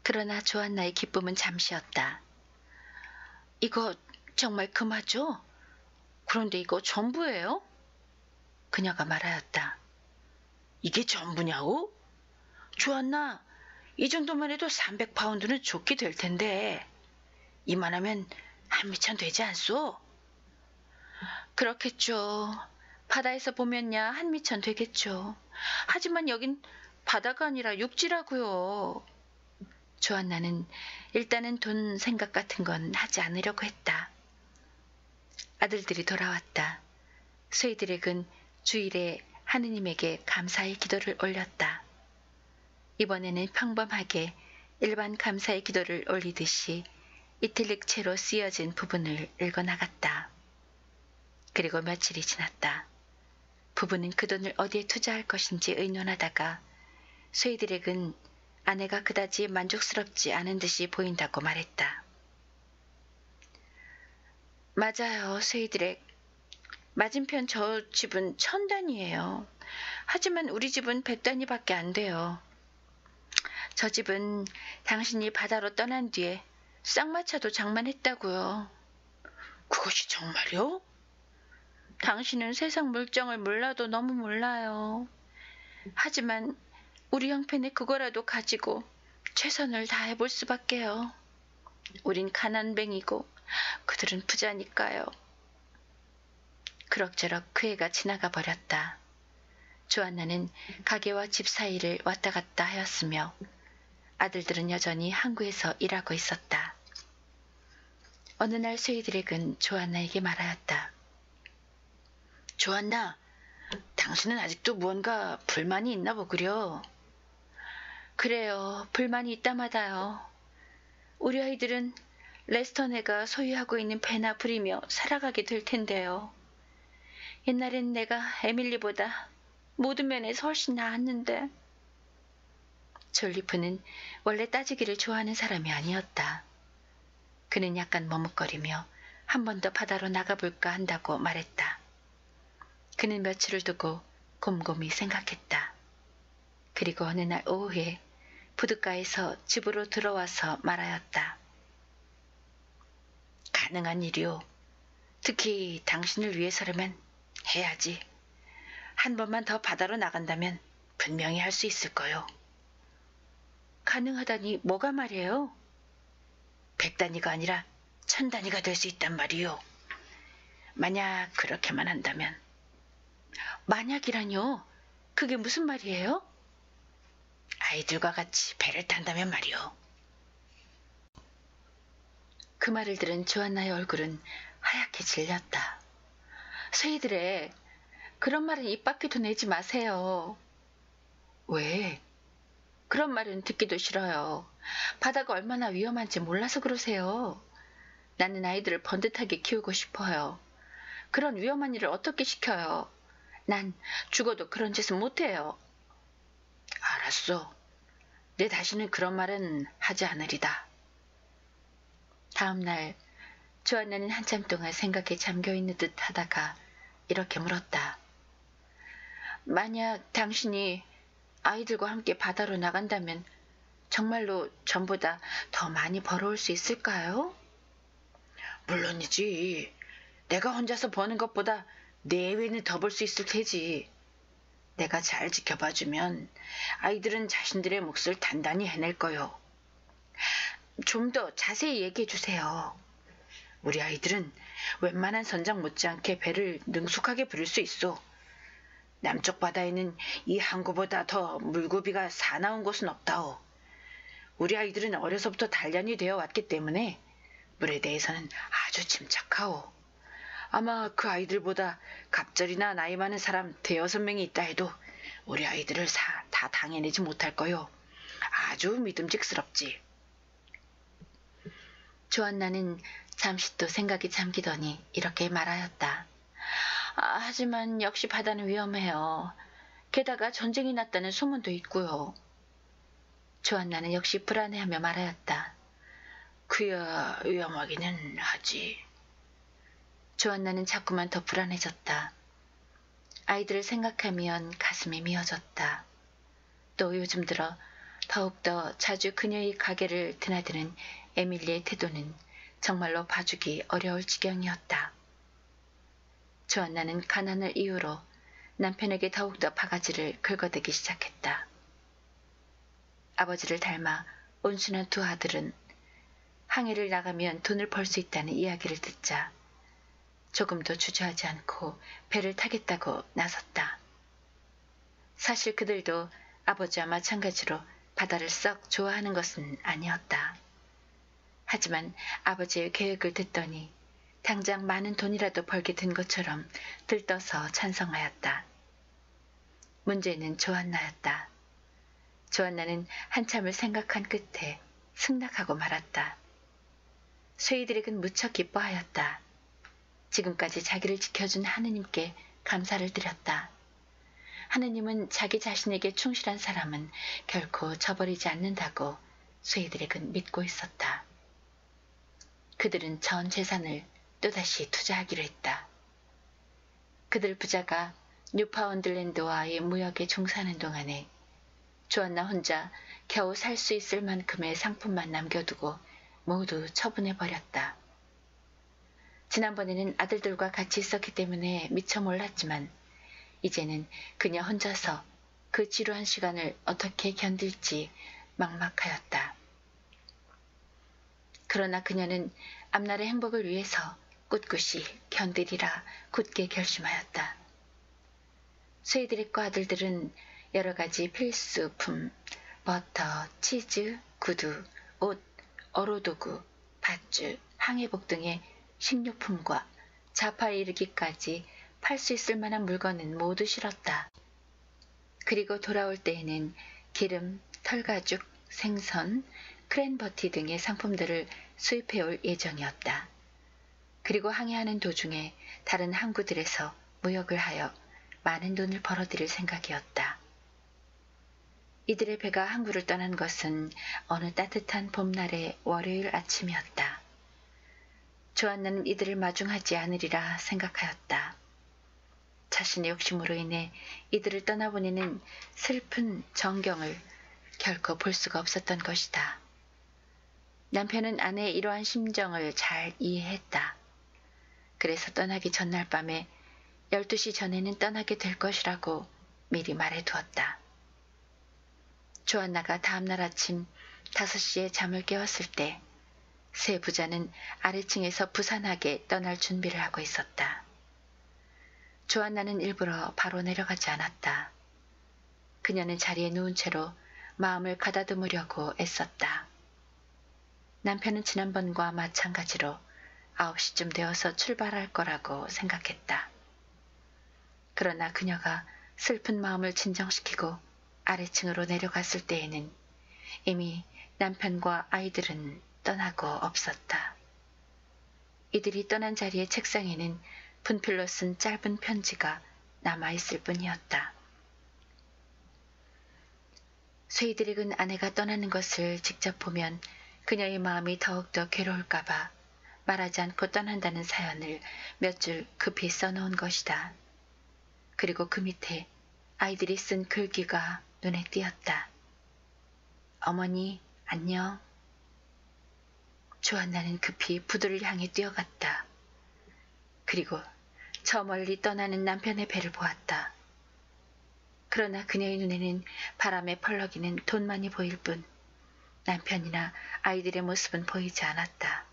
그러나 조안나의 기쁨은 잠시였다. 이거 정말 금화죠? 그런데 이거 전부예요? 그녀가 말하였다. 이게 전부냐고? 조안나, 이 정도만 해도 300파운드는 좋게 될 텐데 이만하면 한미천 되지 않소? 그렇겠죠. 바다에서 보면야 한미천 되겠죠. 하지만 여긴 바다가 아니라 육지라고요. 조안나는 일단은 돈 생각 같은 건 하지 않으려고 했다. 아들들이 돌아왔다. 쇠이드렉은 주일에 하느님에게 감사의 기도를 올렸다. 이번에는 평범하게 일반 감사의 기도를 올리듯이 이틀릭체로 쓰여진 부분을 읽어나갔다. 그리고 며칠이 지났다. 부부는 그 돈을 어디에 투자할 것인지 의논하다가 쇠이드렉은 아내가 그다지 만족스럽지 않은 듯이 보인다고 말했다. 맞아요, 쇠이드렉. 맞은편 저 집은 1000단위예요. 하지만 우리 집은 100단위밖에 안 돼요. 저 집은 당신이 바다로 떠난 뒤에 쌍마차도 장만했다고요. 그것이 정말요? 당신은 세상 물정을 몰라도 너무 몰라요. 하지만 우리 형편에 그거라도 가지고 최선을 다해볼 수밖에요. 우린 가난뱅이고 그들은 부자니까요. 그럭저럭 그 해가 지나가 버렸다. 조안나는 가게와 집 사이를 왔다 갔다 하였으며 아들들은 여전히 항구에서 일하고 있었다. 어느 날 쇠이드렉은 조안나에게 말하였다. 조안나, 당신은 아직도 무언가 불만이 있나 보구려. 그래요, 불만이 있다마다요. 우리 아이들은 레스터네가 소유하고 있는 배나 부리며 살아가게 될 텐데요. 옛날엔 내가 에밀리보다 모든 면에서 훨씬 나았는데. 졸리프는 원래 따지기를 좋아하는 사람이 아니었다. 그는 약간 머뭇거리며 한 번 더 바다로 나가볼까 한다고 말했다. 그는 며칠을 두고 곰곰이 생각했다. 그리고 어느 날 오후에 부둣가에서 집으로 들어와서 말하였다. 가능한 일이오. 특히 당신을 위해서라면 해야지. 한 번만 더 바다로 나간다면 분명히 할 수 있을 거요. 가능하다니 뭐가 말이에요? 100단위가 아니라 1000단위가 될 수 있단 말이요. 만약 그렇게만 한다면. 만약이라뇨? 그게 무슨 말이에요? 아이들과 같이 배를 탄다면 말이요. 그 말을 들은 조안나의 얼굴은 하얗게 질렸다. 쇠이들의 그런 말은 입 밖에도 내지 마세요. 왜? 그런 말은 듣기도 싫어요. 바다가 얼마나 위험한지 몰라서 그러세요. 나는 아이들을 번듯하게 키우고 싶어요. 그런 위험한 일을 어떻게 시켜요? 난 죽어도 그런 짓은 못해요. 알았어. 내 다시는 그런 말은 하지 않으리다. 다음 날 조안나는 한참 동안 생각에 잠겨있는 듯 하다가 이렇게 물었다. 만약 당신이 아이들과 함께 바다로 나간다면 정말로 전보다 더 많이 벌어올 수 있을까요? 물론이지. 내가 혼자서 버는 것보다 4배는 더 벌 수 있을 테지. 내가 잘 지켜봐주면 아이들은 자신들의 몫을 단단히 해낼 거요. 좀 더 자세히 얘기해 주세요. 우리 아이들은 웬만한 선장 못지않게 배를 능숙하게 부릴 수 있어. 남쪽 바다에는 이 항구보다 더 물고기가 사나운 곳은 없다오. 우리 아이들은 어려서부터 단련이 되어 왔기 때문에 물에 대해서는 아주 침착하오. 아마 그 아이들보다 갑절이나 나이 많은 사람 5~6명이 있다 해도 우리 아이들을 다 당해내지 못할 거요. 아주 믿음직스럽지. 조안나는 잠시 또 생각이 잠기더니 이렇게 말하였다. 하지만 역시 바다는 위험해요. 게다가 전쟁이 났다는 소문도 있고요. 조안나는 역시 불안해하며 말하였다. 그야 위험하기는 하지. 조안나는 자꾸만 더 불안해졌다. 아이들을 생각하면 가슴이 미어졌다. 또 요즘 들어 더욱더 자주 그녀의 가게를 드나드는 에밀리의 태도는 정말로 봐주기 어려울 지경이었다. 조안나는 가난을 이유로 남편에게 더욱더 바가지를 긁어대기 시작했다. 아버지를 닮아 온순한 두 아들은 항해를 나가면 돈을 벌 수 있다는 이야기를 듣자 조금도 주저하지 않고 배를 타겠다고 나섰다. 사실 그들도 아버지와 마찬가지로 바다를 썩 좋아하는 것은 아니었다. 하지만 아버지의 계획을 듣더니 당장 많은 돈이라도 벌게 된 것처럼 들떠서 찬성하였다. 문제는 조안나였다. 조안나는 한참을 생각한 끝에 승낙하고 말았다. 쇠이들에겐 무척 기뻐하였다. 지금까지 자기를 지켜준 하느님께 감사를 드렸다. 하느님은 자기 자신에게 충실한 사람은 결코 저버리지 않는다고 쇠이들에겐 믿고 있었다. 그들은 전 재산을 또다시 투자하기로 했다. 그들 부자가 뉴파운드랜드와의 무역에 종사하는 동안에 조안나 혼자 겨우 살 수 있을 만큼의 상품만 남겨두고 모두 처분해버렸다. 지난번에는 아들들과 같이 있었기 때문에 미처 몰랐지만 이제는 그녀 혼자서 그 지루한 시간을 어떻게 견딜지 막막하였다. 그러나 그녀는 앞날의 행복을 위해서 꿋꿋이 견디리라 굳게 결심하였다. 쇠이드렛과 아들들은 여러 가지 필수품, 버터, 치즈, 구두, 옷, 어로도구, 밧줄, 항해복 등의 식료품과 자파에 이르기까지 팔 수 있을 만한 물건은 모두 실었다. 그리고 돌아올 때에는 기름, 털가죽, 생선, 크랜버티 등의 상품들을 수입해올 예정이었다. 그리고 항해하는 도중에 다른 항구들에서 무역을 하여 많은 돈을 벌어들일 생각이었다. 이들의 배가 항구를 떠난 것은 어느 따뜻한 봄날의 월요일 아침이었다. 조안나는 이들을 마중하지 않으리라 생각하였다. 자신의 욕심으로 인해 이들을 떠나보내는 슬픈 전경을 결코 볼 수가 없었던 것이다. 남편은 아내의 이러한 심정을 잘 이해했다. 그래서 떠나기 전날 밤에 12시 전에는 떠나게 될 것이라고 미리 말해두었다. 조안나가 다음날 아침 5시에 잠을 깨웠을 때 세 부자는 아래층에서 부산하게 떠날 준비를 하고 있었다. 조안나는 일부러 바로 내려가지 않았다. 그녀는 자리에 누운 채로 마음을 가다듬으려고 애썼다. 남편은 지난번과 마찬가지로 9시쯤 되어서 출발할 거라고 생각했다. 그러나 그녀가 슬픈 마음을 진정시키고 아래층으로 내려갔을 때에는 이미 남편과 아이들은 떠나고 없었다. 이들이 떠난 자리의 책상에는 분필로 쓴 짧은 편지가 남아있을 뿐이었다. 쇠이드릭은 아내가 떠나는 것을 직접 보면 그녀의 마음이 더욱더 괴로울까봐 말하지 않고 떠난다는 사연을 몇 줄 급히 써놓은 것이다. 그리고 그 밑에 아이들이 쓴 글귀가 눈에 띄었다. 어머니, 안녕. 조안나는 급히 부두를 향해 뛰어갔다. 그리고 저 멀리 떠나는 남편의 배를 보았다. 그러나 그녀의 눈에는 바람에 펄럭이는 돈만이 보일 뿐 남편이나 아이들의 모습은 보이지 않았다.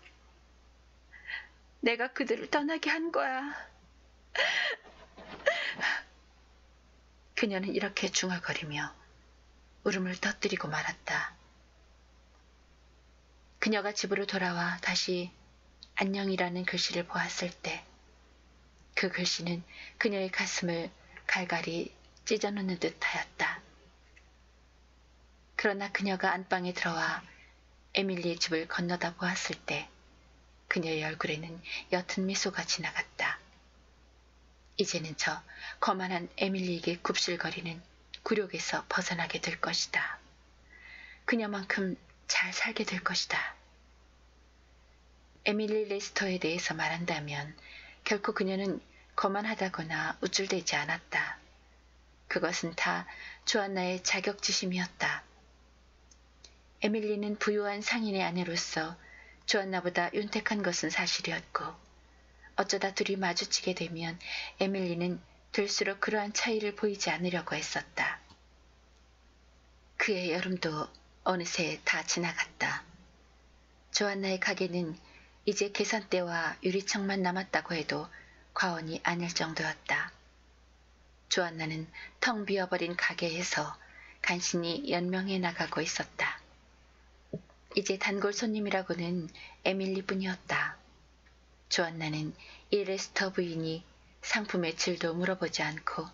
내가 그들을 떠나게 한 거야. 그녀는 이렇게 중얼거리며 울음을 터뜨리고 말았다. 그녀가 집으로 돌아와 다시 안녕이라는 글씨를 보았을 때 그 글씨는 그녀의 가슴을 갈갈이 찢어놓는 듯하였다. 그러나 그녀가 안방에 들어와 에밀리의 집을 건너다 보았을 때 그녀의 얼굴에는 옅은 미소가 지나갔다. 이제는 저 거만한 에밀리에게 굽실거리는 굴욕에서 벗어나게 될 것이다. 그녀만큼 잘 살게 될 것이다. 에밀리 레스터에 대해서 말한다면 결코 그녀는 거만하다거나 우쭐대지 않았다. 그것은 다 조안나의 자격지심이었다. 에밀리는 부유한 상인의 아내로서 조안나보다 윤택한 것은 사실이었고 어쩌다 둘이 마주치게 되면 에밀리는 될수록 그러한 차이를 보이지 않으려고 했었다. 그의 여름도 어느새 다 지나갔다. 조안나의 가게는 이제 계산대와 유리창만 남았다고 해도 과언이 아닐 정도였다. 조안나는 텅 비어버린 가게에서 간신히 연명해 나가고 있었다. 이제 단골 손님이라고는 에밀리뿐이었다. 조안나는 이 레스터 부인이 상품의 질도 물어보지 않고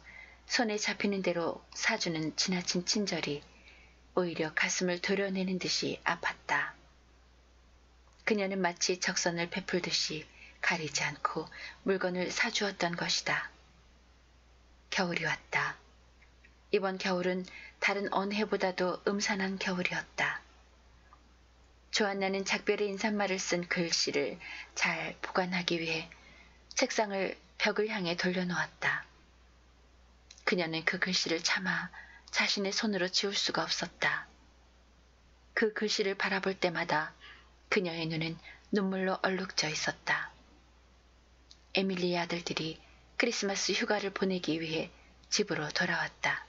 손에 잡히는 대로 사주는 지나친 친절이 오히려 가슴을 도려내는 듯이 아팠다. 그녀는 마치 적선을 베풀듯이 가리지 않고 물건을 사주었던 것이다. 겨울이 왔다. 이번 겨울은 다른 어느 해보다도 음산한 겨울이었다. 조안나는 작별의 인사말을 쓴 글씨를 잘 보관하기 위해 책상을 벽을 향해 돌려놓았다. 그녀는 그 글씨를 차마 자신의 손으로 지울 수가 없었다. 그 글씨를 바라볼 때마다 그녀의 눈은 눈물로 얼룩져 있었다. 에밀리의 아들들이 크리스마스 휴가를 보내기 위해 집으로 돌아왔다.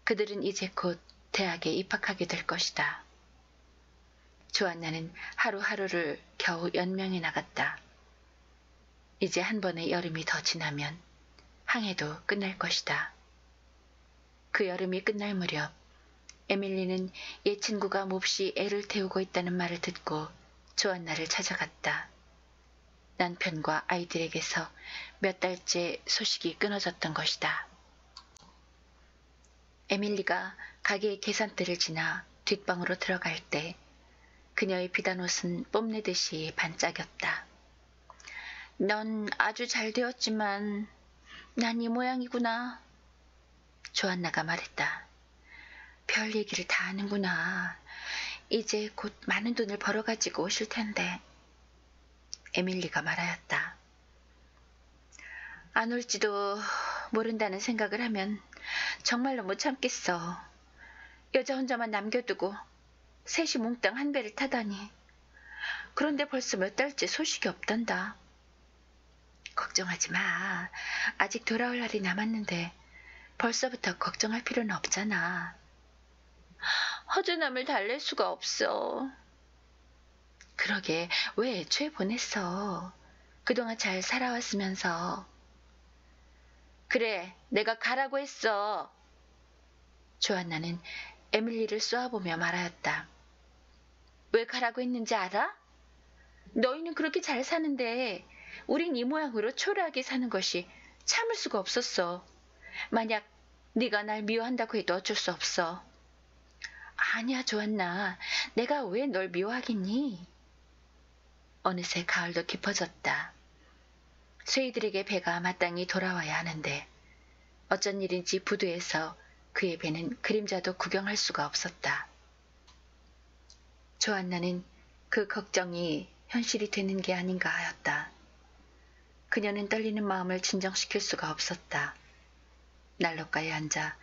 그들은 이제 곧 대학에 입학하게 될 것이다. 조안나는 하루하루를 겨우 연명해 나갔다. 이제 한 번의 여름이 더 지나면 항해도 끝날 것이다. 그 여름이 끝날 무렵 에밀리는 옛 친구가 몹시 애를 태우고 있다는 말을 듣고 조안나를 찾아갔다. 남편과 아이들에게서 몇 달째 소식이 끊어졌던 것이다. 에밀리가 가게의 계산대를 지나 뒷방으로 들어갈 때 그녀의 비단옷은 뽐내듯이 반짝였다. 넌 아주 잘 되었지만 난 이 모양이구나. 조안나가 말했다. 별 얘기를 다 하는구나. 이제 곧 많은 돈을 벌어가지고 오실 텐데. 에밀리가 말하였다. 안 올지도 모른다는 생각을 하면 정말로 못 참겠어. 여자 혼자만 남겨두고 셋이 몽땅 한 배를 타다니. 그런데 벌써 몇 달째 소식이 없단다. 걱정하지 마. 아직 돌아올 날이 남았는데 벌써부터 걱정할 필요는 없잖아. 허전함을 달랠 수가 없어. 그러게 왜 애초에 보냈어. 그동안 잘 살아왔으면서. 그래, 내가 가라고 했어. 조안나는 에밀리를 쏘아보며 말하였다. 왜 가라고 했는지 알아? 너희는 그렇게 잘 사는데 우린 이 모양으로 초라하게 사는 것이 참을 수가 없었어. 만약 네가 날 미워한다고 해도 어쩔 수 없어. 아니야, 조안나. 내가 왜 널 미워하겠니? 어느새 가을도 깊어졌다. 쇠이들에게 배가 마땅히 돌아와야 하는데 어쩐 일인지 부두에서 그의 배는 그림자도 구경할 수가 없었다. 조안나는 그 걱정이 현실이 되는 게 아닌가 하였다. 그녀는 떨리는 마음을 진정시킬 수가 없었다. 난로가에 앉아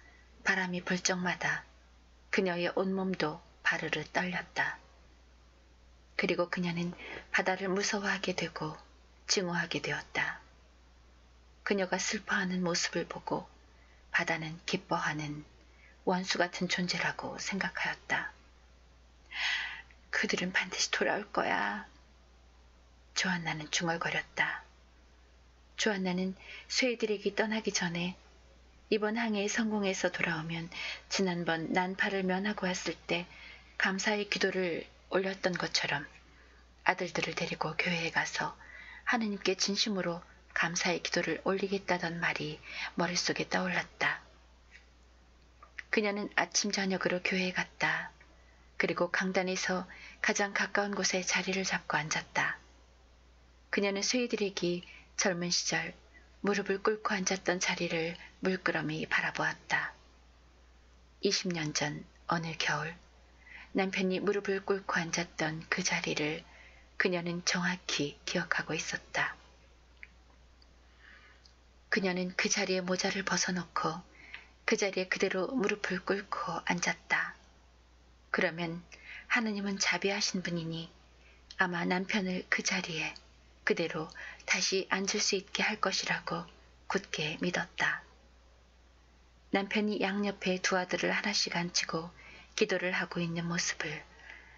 바람이 불 적마다 그녀의 온몸도 바르르 떨렸다. 그리고 그녀는 바다를 무서워하게 되고 증오하게 되었다. 그녀가 슬퍼하는 모습을 보고 바다는 기뻐하는 원수 같은 존재라고 생각하였다. 그들은 반드시 돌아올 거야. 조안나는 중얼거렸다. 조안나는 쇠드랙이 떠나기 전에 이번 항해에 성공해서 돌아오면 지난번 난파를 면하고 왔을 때 감사의 기도를 올렸던 것처럼 아들들을 데리고 교회에 가서 하느님께 진심으로 감사의 기도를 올리겠다던 말이 머릿속에 떠올랐다. 그녀는 아침 저녁으로 교회에 갔다. 그리고 강단에서 가장 가까운 곳에 자리를 잡고 앉았다. 그녀는 쇠드랙이 젊은 시절 무릎을 꿇고 앉았던 자리를 물끄러미 바라보았다. 20년 전 어느 겨울 남편이 무릎을 꿇고 앉았던 그 자리를 그녀는 정확히 기억하고 있었다. 그녀는 그 자리에 모자를 벗어놓고 그 자리에 그대로 무릎을 꿇고 앉았다. 그러면 하느님은 자비하신 분이니 아마 남편을 그 자리에 그대로 다시 앉을 수 있게 할 것이라고 굳게 믿었다. 남편이 양옆에 두 아들을 하나씩 앉히고 기도를 하고 있는 모습을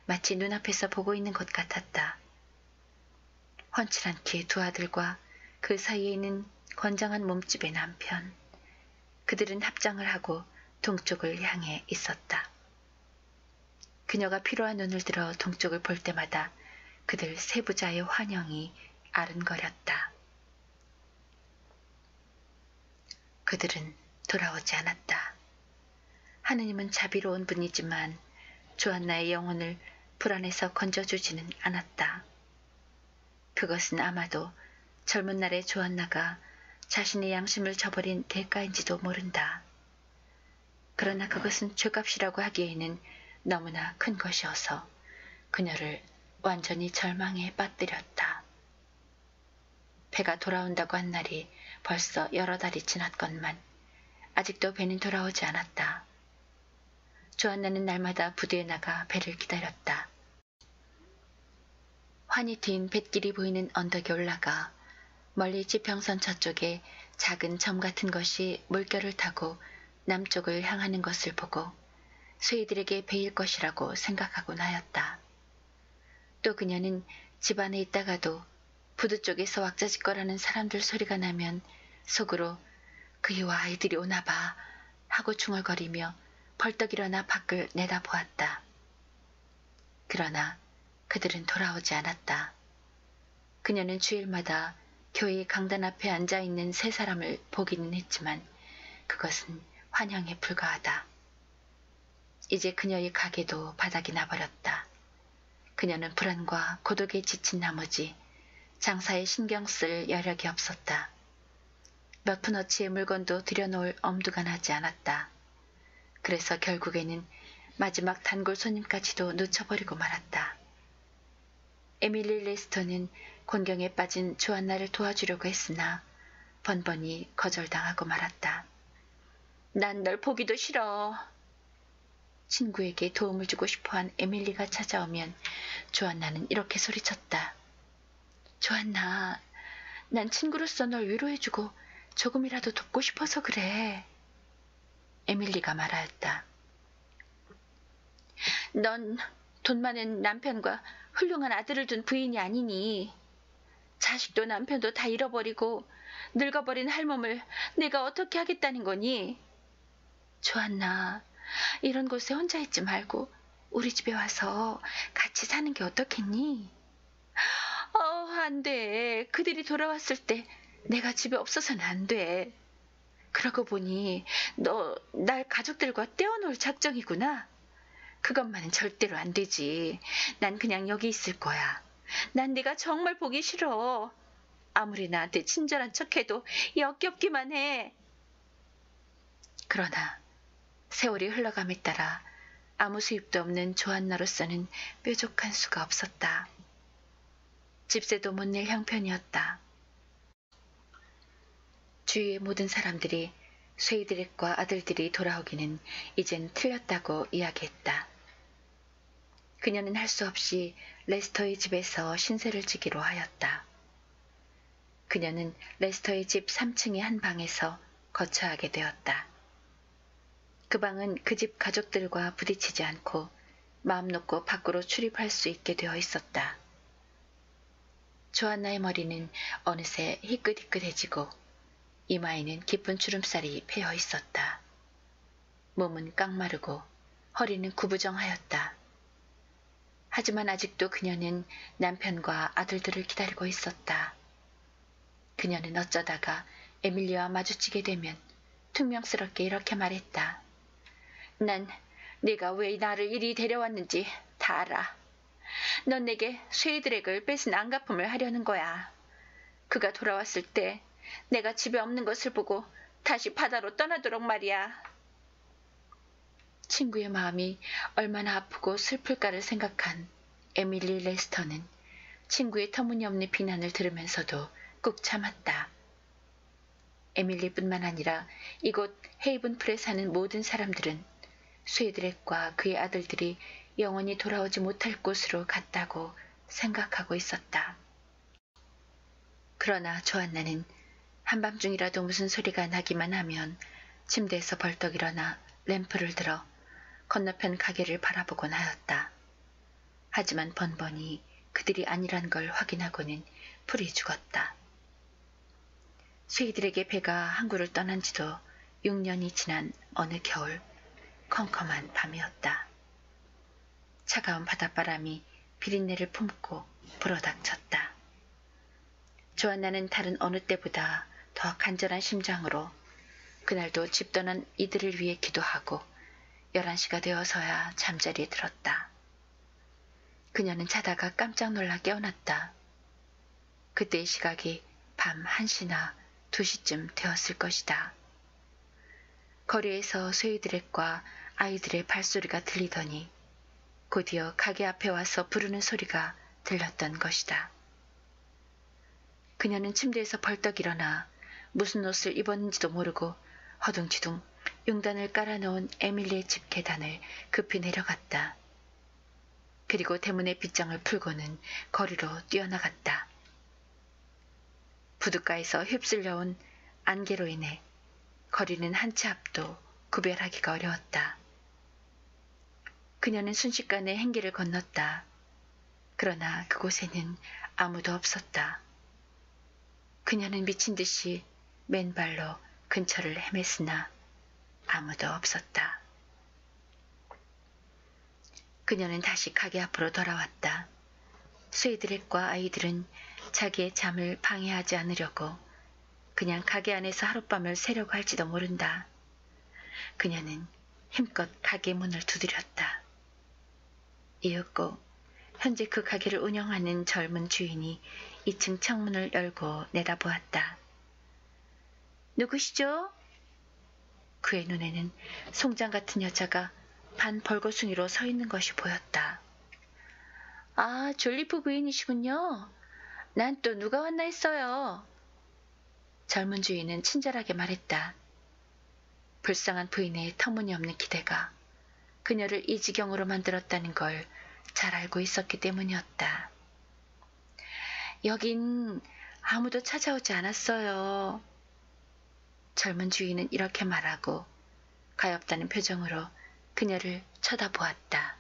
마치 눈앞에서 보고 있는 것 같았다. 훤치 않게 두 아들과 그 사이에 있는 건장한 몸집의 남편. 그들은 합장을 하고 동쪽을 향해 있었다. 그녀가 피로한 눈을 들어 동쪽을 볼 때마다 그들 세 부자의 환영이 아른거렸다. 그들은 돌아오지 않았다. 하느님은 자비로운 분이지만 조안나의 영혼을 불안에서 건져주지는 않았다. 그것은 아마도 젊은 날의 조안나가 자신의 양심을 저버린 대가인지도 모른다. 그러나 그것은 죄값이라고 하기에는 너무나 큰 것이어서 그녀를 완전히 절망에 빠뜨렸다. 배가 돌아온다고 한 날이 벌써 여러 달이 지났건만 아직도 배는 돌아오지 않았다. 조안나는 날마다 부두에 나가 배를 기다렸다. 환히 트인 뱃길이 보이는 언덕에 올라가 멀리 지평선 저쪽에 작은 점 같은 것이 물결을 타고 남쪽을 향하는 것을 보고 쇠이들에게 배일 것이라고 생각하곤 하였다. 또 그녀는 집 안에 있다가도 부두 쪽에서 왁자지껄하는 사람들 소리가 나면 속으로 그이와 아이들이 오나 봐 하고 중얼거리며 벌떡 일어나 밖을 내다보았다. 그러나 그들은 돌아오지 않았다. 그녀는 주일마다 교회 강단 앞에 앉아있는 세 사람을 보기는 했지만 그것은 환영에 불과하다. 이제 그녀의 가게도 바닥이 나버렸다. 그녀는 불안과 고독에 지친 나머지 장사에 신경 쓸 여력이 없었다. 몇 푼어치의 물건도 들여놓을 엄두가 나지 않았다. 그래서 결국에는 마지막 단골 손님까지도 놓쳐버리고 말았다. 에밀리 레스터는 곤경에 빠진 조안나를 도와주려고 했으나 번번이 거절당하고 말았다. 난 널 보기도 싫어. 친구에게 도움을 주고 싶어한 에밀리가 찾아오면 조안나는 이렇게 소리쳤다. 조안나, 난 친구로서 널 위로해주고 조금이라도 돕고 싶어서 그래. 에밀리가 말하였다. 넌 돈 많은 남편과 훌륭한 아들을 둔 부인이 아니니 자식도 남편도 다 잃어버리고 늙어버린 할멈을 내가 어떻게 하겠다는 거니? 조안나, 이런 곳에 혼자 있지 말고 우리 집에 와서 같이 사는 게 어떻겠니? 안 돼. 그들이 돌아왔을 때 내가 집에 없어서는 안 돼. 그러고 보니 너 날 가족들과 떼어놓을 작정이구나. 그것만은 절대로 안 되지. 난 그냥 여기 있을 거야. 난 네가 정말 보기 싫어. 아무리 나한테 친절한 척해도 역겹기만 해. 그러나 세월이 흘러감에 따라 아무 수입도 없는 조안나로서는 뾰족한 수가 없었다. 집세도 못 낼 형편이었다. 주위의 모든 사람들이 쇠이드렛과 아들들이 돌아오기는 이젠 틀렸다고 이야기했다. 그녀는 할 수 없이 레스터의 집에서 신세를 지기로 하였다. 그녀는 레스터의 집 3층의 한 방에서 거처하게 되었다. 그 방은 그 집 가족들과 부딪히지 않고 마음 놓고 밖으로 출입할 수 있게 되어 있었다. 조안나의 머리는 어느새 희끗희끗해지고 이마에는 깊은 주름살이 패여 있었다. 몸은 깡마르고 허리는 구부정하였다. 하지만 아직도 그녀는 남편과 아들들을 기다리고 있었다. 그녀는 어쩌다가 에밀리와 마주치게 되면 퉁명스럽게 이렇게 말했다. 난 네가 왜 나를 이리 데려왔는지 다 알아. 넌 내게 쇠드렉을 뺏은 안갚음을 하려는 거야. 그가 돌아왔을 때 내가 집에 없는 것을 보고 다시 바다로 떠나도록 말이야. 친구의 마음이 얼마나 아프고 슬플까를 생각한 에밀리 레스터는 친구의 터무니없는 비난을 들으면서도 꾹 참았다. 에밀리뿐만 아니라 이곳 헤이븐풀에 사는 모든 사람들은 쇠드렛과 그의 아들들이 영원히 돌아오지 못할 곳으로 갔다고 생각하고 있었다. 그러나 조안나는 한밤중이라도 무슨 소리가 나기만 하면 침대에서 벌떡 일어나 램프를 들어 건너편 가게를 바라보곤 하였다. 하지만 번번이 그들이 아니란 걸 확인하고는 풀이 죽었다. 쇠이들에게 배가 항구를 떠난 지도 6년이 지난 어느 겨울 컴컴한 밤이었다. 차가운 바닷바람이 비린내를 품고 불어닥쳤다. 조안나는 다른 어느 때보다 더 간절한 심장으로 그날도 집 떠난 이들을 위해 기도하고 11시가 되어서야 잠자리에 들었다. 그녀는 자다가 깜짝 놀라 깨어났다. 그때의 시각이 밤 1시나 2시쯤 되었을 것이다. 거리에서 쇠이드렛과 아이들의 발소리가 들리더니 곧이어 가게 앞에 와서 부르는 소리가 들렸던 것이다. 그녀는 침대에서 벌떡 일어나 무슨 옷을 입었는지도 모르고 허둥지둥 융단을 깔아놓은 에밀리의 집 계단을 급히 내려갔다. 그리고 대문의 빗장을 풀고는 거리로 뛰어나갔다. 부둣가에서 휩쓸려온 안개로 인해 거리는 한 치 앞도 구별하기가 어려웠다. 그녀는 순식간에 행길을 건넜다. 그러나 그곳에는 아무도 없었다. 그녀는 미친 듯이 맨발로 근처를 헤맸으나 아무도 없었다. 그녀는 다시 가게 앞으로 돌아왔다. 쇠드렛과 아이들은 자기의 잠을 방해하지 않으려고 그냥 가게 안에서 하룻밤을 새려고 할지도 모른다. 그녀는 힘껏 가게 문을 두드렸다. 이윽고 현재 그 가게를 운영하는 젊은 주인이 2층 창문을 열고 내다보았다. 누구시죠? 그의 눈에는 송장 같은 여자가 반 벌거숭이로 서 있는 것이 보였다. 아, 졸리프 부인이시군요. 난 또 누가 왔나 했어요. 젊은 주인은 친절하게 말했다. 불쌍한 부인의 터무니없는 기대가 그녀를 이 지경으로 만들었다는 걸 잘 알고 있었기 때문이었다. 여긴 아무도 찾아오지 않았어요. 젊은 주인은 이렇게 말하고 가엾다는 표정으로 그녀를 쳐다보았다.